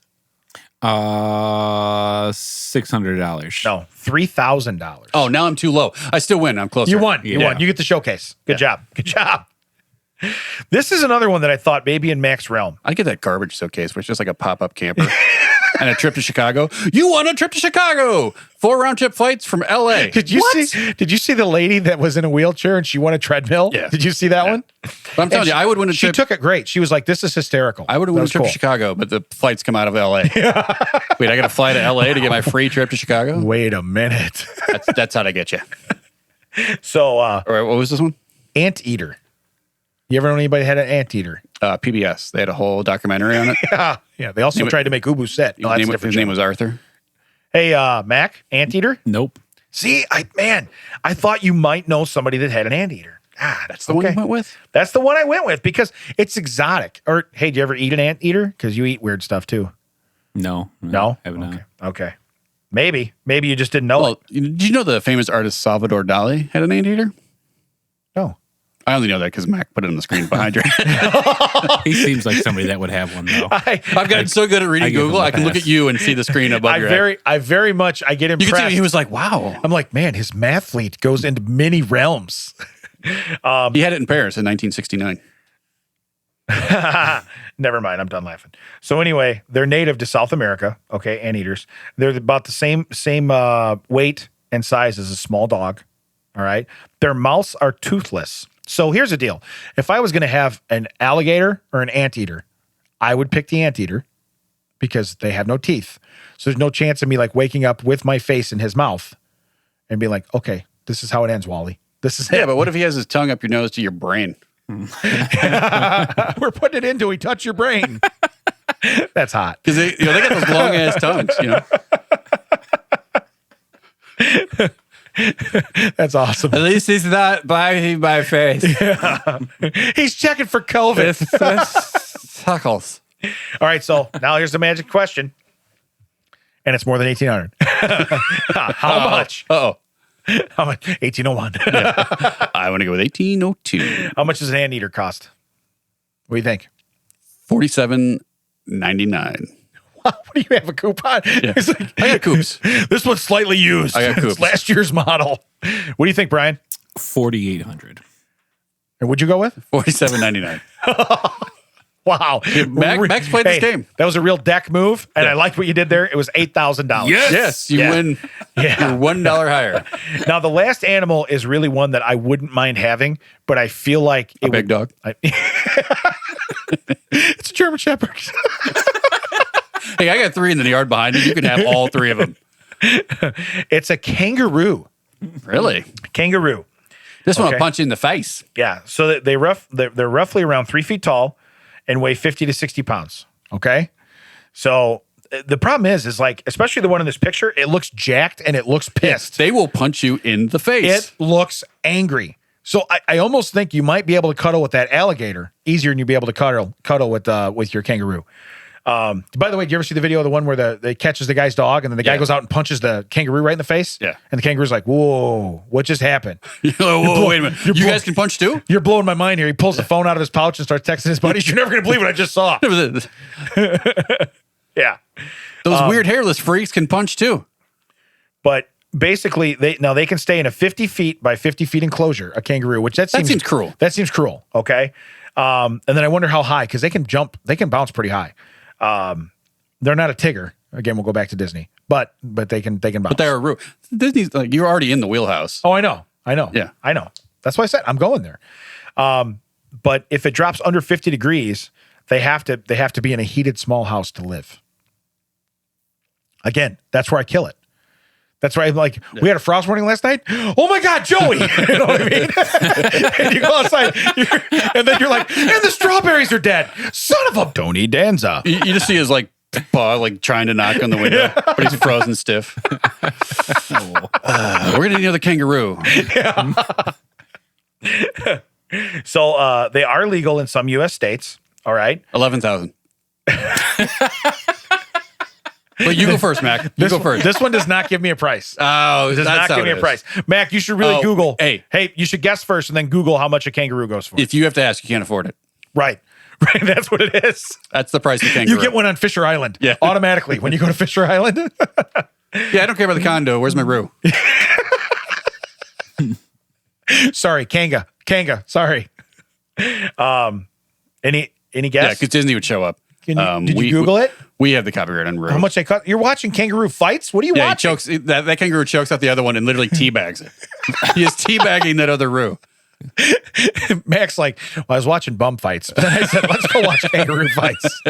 Speaker 2: $600.
Speaker 3: No, $3,000.
Speaker 1: Oh, now I'm too low. I still win. I'm closer.
Speaker 3: You won. You won. You get the showcase. Good job. Good job. This is another one that I thought maybe in Mac's realm.
Speaker 1: I get that garbage showcase where it's just like a pop-up camper and a trip to Chicago. You won a trip to Chicago. 4 round-trip flights from LA.
Speaker 3: Did you see the lady that was in a wheelchair and she won a treadmill?
Speaker 1: Yeah.
Speaker 3: Did you see that one?
Speaker 1: But I'm telling you, I would win a trip.
Speaker 3: She took it great. She was like, this is hysterical.
Speaker 1: I would have won a trip to Chicago, but the flights come out of LA. Wait, I got to fly to LA to get my free trip to Chicago?
Speaker 3: Wait a minute.
Speaker 1: That's how to get you.
Speaker 3: So,
Speaker 1: all right, what was this one?
Speaker 3: Anteater. You ever know anybody had an anteater?
Speaker 1: PBS. They had a whole documentary on it.
Speaker 3: Yeah. They also tried to make Ubu Set. No,
Speaker 1: his name was Arthur.
Speaker 3: Hey, Mac, anteater?
Speaker 2: Nope.
Speaker 3: See, I thought you might know somebody that had an anteater.
Speaker 1: That's the one you went with?
Speaker 3: That's the one I went with because it's exotic. Or, hey, do you ever eat an anteater? Because you eat weird stuff too.
Speaker 2: No?
Speaker 3: I have not. Okay. Maybe you just didn't know it.
Speaker 1: Did you know the famous artist Salvador Dali had an anteater?
Speaker 3: No.
Speaker 1: I only know that because Mac put it on the screen behind your head.
Speaker 2: He seems like somebody that would have one, though.
Speaker 1: I've gotten so good at reading Google, I can look at you and see the screen above your head.
Speaker 3: I get impressed.
Speaker 1: You can see he was like, wow.
Speaker 3: I'm like, man, his math fleet goes into many realms.
Speaker 1: He had it in Paris in 1969.
Speaker 3: Never mind. I'm done laughing. So anyway, they're native to South America. Okay, anteaters. They're about the same weight and size as a small dog. All right. Their mouths are toothless. So here's the deal. If I was going to have an alligator or an anteater, I would pick the anteater because they have no teeth. So there's no chance of me like waking up with my face in his mouth and be like, okay, this is how it ends, Wally. This is it.
Speaker 1: Yeah, but what if he has his tongue up your nose to your brain?
Speaker 3: We're putting it in till we touch your brain. That's hot.
Speaker 1: Because they got those long ass tongues,
Speaker 3: That's awesome.
Speaker 1: At least he's not biting my face.
Speaker 3: Yeah. He's checking for COVID.
Speaker 1: Suckles.
Speaker 3: All right, so now here's the magic question. And it's more than 1,800. How much?
Speaker 1: Uh-oh.
Speaker 3: How much? 1801.
Speaker 1: I want to go with 1802.
Speaker 3: How much does an anteater cost? What do you think?
Speaker 1: $47.99.
Speaker 3: What do you have a coupon?
Speaker 1: Yeah.
Speaker 3: It's like,
Speaker 1: I got coops.
Speaker 3: This one's slightly used.
Speaker 1: I got coops.
Speaker 3: It's last year's model. What do you think, Brian?
Speaker 2: 4,800.
Speaker 3: And what'd you go with?
Speaker 1: $47.99.
Speaker 3: Wow.
Speaker 1: Max played this game.
Speaker 3: That was a real deck move, and I liked what you did there. It was $8,000.
Speaker 1: Yes, you win.
Speaker 3: Yeah.
Speaker 1: You're $1 higher.
Speaker 3: Now, the last animal is really one that I wouldn't mind having, but I feel like
Speaker 1: A big dog.
Speaker 3: It's a German Shepherd.
Speaker 1: Hey, I got 3 in the yard behind you. You can have all 3 of them.
Speaker 3: It's a kangaroo.
Speaker 1: Really?
Speaker 3: Kangaroo.
Speaker 1: This one will
Speaker 3: Okay.
Speaker 1: punch you in the face.
Speaker 3: Yeah. So they're roughly around 3 feet tall and weigh 50 to 60 pounds. Okay. So the problem is like, especially the one in this picture, it looks jacked and it looks pissed.
Speaker 1: They will punch you in the face.
Speaker 3: It looks angry. So I almost think you might be able to cuddle with that alligator easier than you'd be able to cuddle with your kangaroo. By the way, did you ever see the video of the one where they catches the guy's dog and then the guy goes out and punches the kangaroo right in the face?
Speaker 1: Yeah.
Speaker 3: And the kangaroo's like, whoa, what just happened?
Speaker 1: You're like, whoa, wait a minute. You guys can punch too?
Speaker 3: You're blowing my mind here. He pulls the phone out of his pouch and starts texting his buddies. You're never going to believe what I just saw. Yeah.
Speaker 1: Those weird hairless freaks can punch too.
Speaker 3: But basically, they can stay in a 50 feet by 50 feet enclosure, a kangaroo, which that seems
Speaker 1: cruel.
Speaker 3: That seems cruel. Okay. And then I wonder how high, because they can bounce pretty high. They're not a tiger. Again, we'll go back to Disney, but they can bounce.
Speaker 1: But they're a roo. Disney's like, you're already in the wheelhouse.
Speaker 3: Oh, I know.
Speaker 1: Yeah.
Speaker 3: I know. That's why I said I'm going there. But if it drops under 50 degrees, they have to be in a heated small house to live. Again, that's where I kill it. That's right. Like, we had a frost warning last night. Oh my God, Joey. You know what I mean? And you go outside and then you're like, and the strawberries are dead. Son of a Tony Danza.
Speaker 1: You just see his like paw like trying to knock on the window, but he's frozen stiff. We're going to need another kangaroo.
Speaker 3: Yeah. So they are legal in some U.S. states. All right.
Speaker 1: 11,000. But you go first, Mac. You go first.
Speaker 3: This one does not give me a price.
Speaker 1: Oh,
Speaker 3: It does
Speaker 1: that's
Speaker 3: not give me a price. Mac, you should really Google. Hey, you should guess first and then Google how much a kangaroo goes for.
Speaker 1: If you have to ask, you can't afford it.
Speaker 3: Right. Right. That's what it is.
Speaker 1: That's the price of kangaroo.
Speaker 3: You get one on Fisher Island.
Speaker 1: Yeah.
Speaker 3: Automatically when you go to Fisher Island.
Speaker 1: Yeah, I don't care about the condo. Where's my roo?
Speaker 3: Sorry, Kanga. Sorry. Any
Speaker 1: Yeah,
Speaker 3: guess?
Speaker 1: because Disney would show up.
Speaker 3: Did you Google it?
Speaker 1: We have the copyright on roo.
Speaker 3: How much they cut? You're watching kangaroo fights? What are you
Speaker 1: Yeah, he
Speaker 3: watching?
Speaker 1: chokes. That kangaroo chokes out the other one and literally teabags it. He is teabagging that other roo.
Speaker 3: Mac's like, well, I was watching bum fights. But then I said, let's go watch kangaroo fights.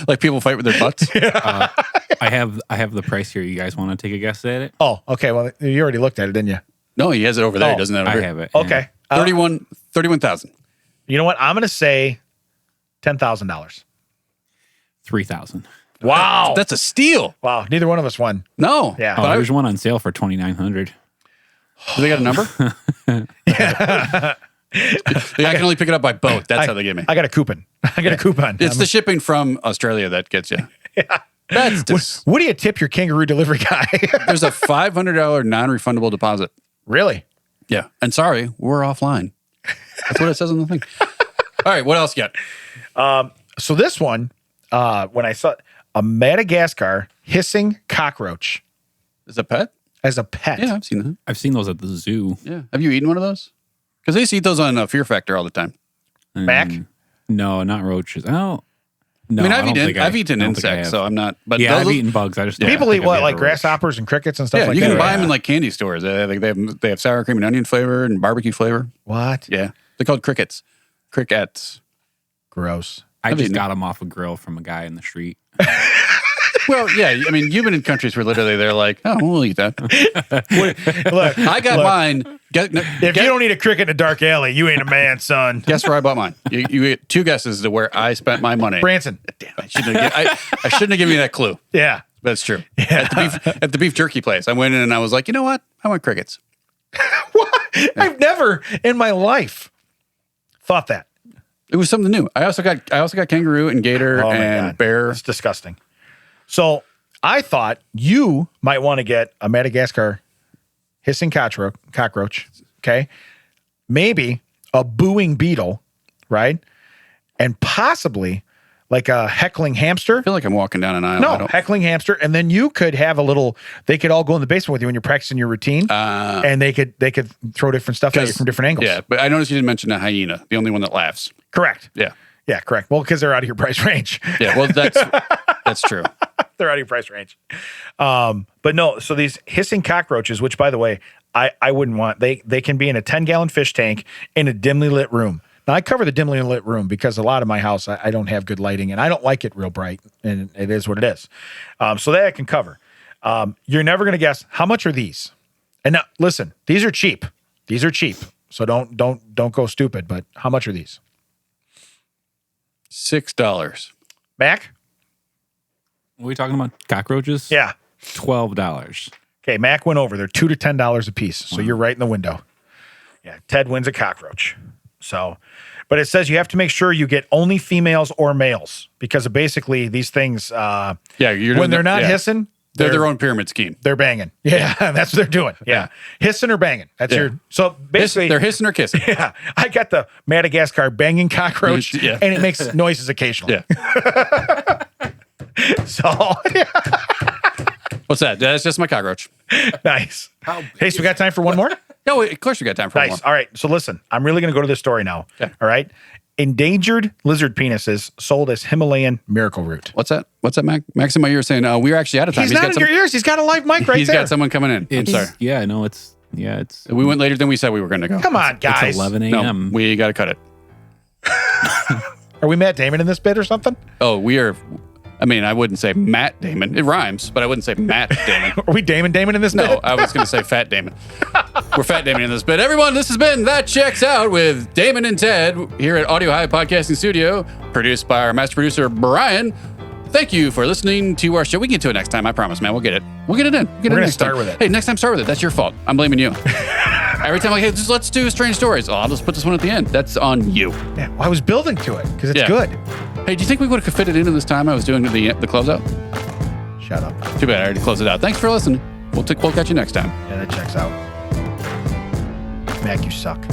Speaker 1: Like people fight with their butts.
Speaker 2: I have the price here. You guys want to take a guess at it?
Speaker 3: Oh, okay. Well, you already looked at it, didn't you?
Speaker 1: No, he has it over there.
Speaker 3: Oh,
Speaker 1: He doesn't have it
Speaker 2: I
Speaker 1: here.
Speaker 2: have it.
Speaker 3: Okay.
Speaker 1: 31,000.
Speaker 3: You know what? I'm going to say $10,000.
Speaker 2: 3,000.
Speaker 3: Wow.
Speaker 1: That's a steal.
Speaker 3: Wow. Neither one of us won.
Speaker 1: No.
Speaker 3: Yeah.
Speaker 2: Oh,
Speaker 1: But
Speaker 2: there's one on sale for 2,900.
Speaker 1: do they got a number? I can only pick it up by boat. That's how they get me.
Speaker 3: I got a coupon. A coupon.
Speaker 1: It's the shipping from Australia that gets you. Yeah. That's just,
Speaker 3: What do you tip your kangaroo delivery guy?
Speaker 1: there's a $500 non-refundable deposit.
Speaker 3: Really?
Speaker 1: Yeah. And sorry, we're offline. That's what it says on the thing. All right. What else you got?
Speaker 3: So this one, when I saw a Madagascar hissing cockroach
Speaker 1: Is it a pet?
Speaker 3: as a pet.
Speaker 1: Yeah, I've seen that.
Speaker 2: I've seen those at the zoo.
Speaker 1: Yeah. Have you eaten one of those? Because they used to eat those on Fear Factor all the time.
Speaker 3: Mac?
Speaker 2: No, not roaches. Oh, no.
Speaker 1: I mean,
Speaker 2: I've
Speaker 1: eaten insects, so I'm not. But
Speaker 2: yeah,
Speaker 1: those,
Speaker 2: I've eaten bugs. I just don't
Speaker 3: People
Speaker 2: think
Speaker 3: eat
Speaker 2: I've
Speaker 3: what,
Speaker 2: ever
Speaker 3: like
Speaker 2: roach.
Speaker 3: grasshoppers and crickets and stuff
Speaker 1: Yeah,
Speaker 3: like
Speaker 1: you
Speaker 3: that?
Speaker 1: can buy them in like candy stores. They have sour cream and onion flavor and barbecue flavor.
Speaker 3: What?
Speaker 1: Yeah, they're called crickets. Crickets.
Speaker 3: Gross.
Speaker 2: I
Speaker 1: I've
Speaker 2: just
Speaker 1: eaten
Speaker 2: got them off a grill from a guy in the street.
Speaker 1: Well, yeah. I mean, you've been in countries where literally they're like, "Oh, we'll eat that."
Speaker 3: Look,
Speaker 1: I got mine.
Speaker 3: if you don't eat a cricket in a dark alley, you ain't a man, son.
Speaker 1: Guess where I bought mine? You get 2 guesses to where I spent my money.
Speaker 3: Branson.
Speaker 1: Damn, I shouldn't have given you that clue.
Speaker 3: Yeah.
Speaker 1: But it's true. Yeah. At the beef jerky place, I went in and I was like, you know what? I want crickets.
Speaker 3: What? I've never in my life thought that.
Speaker 1: It was something new. I also got kangaroo and gator
Speaker 3: Oh my
Speaker 1: and
Speaker 3: God.
Speaker 1: bear.
Speaker 3: It's disgusting. So I thought you might want to get a Madagascar hissing cockroach, okay? Maybe a booing beetle, right? And possibly like a heckling hamster.
Speaker 1: I feel like I'm walking down an aisle.
Speaker 3: No, heckling hamster. And then you could have they could all go in the basement with you when you're practicing your routine. And they could throw different stuff at you from different angles.
Speaker 1: Yeah, but I noticed you didn't mention a hyena, the only one that laughs.
Speaker 3: Correct.
Speaker 1: Yeah.
Speaker 3: Yeah, correct. Well, because they're out of your price range.
Speaker 1: Yeah, well, that's true.
Speaker 3: They're out of your price range. But no, so these hissing cockroaches, which by the way, I wouldn't want, they can be in a 10-gallon fish tank in a dimly lit room. Now, I cover the dimly lit room because a lot of my house, I don't have good lighting and I don't like it real bright, and it is what it is. So that I can cover. You're never going to guess, how much are these? And now, listen, these are cheap. These are cheap. So don't go stupid, but how much are these?
Speaker 1: $6.
Speaker 3: Mac?
Speaker 2: What are we talking about? Cockroaches?
Speaker 3: Yeah.
Speaker 2: $12.
Speaker 3: Okay, Mac went over. They're $2 to $10 a piece. So you're right in the window. Yeah, Ted wins a cockroach. So, but it says you have to make sure you get only females or males because of basically these things. When they're not hissing,
Speaker 1: they're their own pyramid scheme.
Speaker 3: They're banging. Yeah, that's what they're doing. Yeah, hissing or banging. That's so basically
Speaker 1: they're hissing or kissing.
Speaker 3: Yeah, I got the Madagascar banging cockroach, and it makes noises occasionally.
Speaker 1: Yeah.
Speaker 3: So,
Speaker 1: what's that? That's just my cockroach.
Speaker 3: Nice. Hey, so we got time for one more?
Speaker 1: No, of course we got time for one more.
Speaker 3: All right. So listen, I'm really going to go to this story now.
Speaker 1: Okay.
Speaker 3: All right. Endangered lizard penises sold as Himalayan miracle root.
Speaker 1: What's that? Max in my ear saying, we're actually out of time.
Speaker 3: He's not in your ears. He's got a live mic right
Speaker 1: He's
Speaker 3: there.
Speaker 1: got someone coming in. I'm sorry.
Speaker 2: Yeah, no, it's.
Speaker 1: We went later than we said we were going to go.
Speaker 3: Come on, guys.
Speaker 2: It's 11 a.m.
Speaker 1: No, we got to cut it.
Speaker 3: Are we Matt Damon in this bit or something?
Speaker 1: Oh, we are. I mean, I wouldn't say Matt Damon. It rhymes, but I wouldn't say Matt Damon.
Speaker 3: Are we Damon in this bit?
Speaker 1: No, I was going to say Fat Damon. We're Fat Damon in this bit. Everyone, this has been That Checks Out with Damon and Ted here at Audiohive Podcasting Studio, produced by our master producer, Brian. Thank you for listening to our show. We can get to it next time. I promise, man. We'll get it. We'll get it in.
Speaker 3: We're going to start with it.
Speaker 1: Hey, next time, start with it. That's your fault. I'm blaming you. Every time, hey, let's do strange stories. Oh, I'll just put this one at the end. That's on you.
Speaker 3: Yeah, well, I was building to it because it's good.
Speaker 1: Hey, do you think we would have fit it into this time I was doing the closeout?
Speaker 3: Shut up.
Speaker 1: Too bad. I already closed it out. Thanks for listening. We'll catch you next time.
Speaker 3: Yeah, that checks out. Mac, you suck.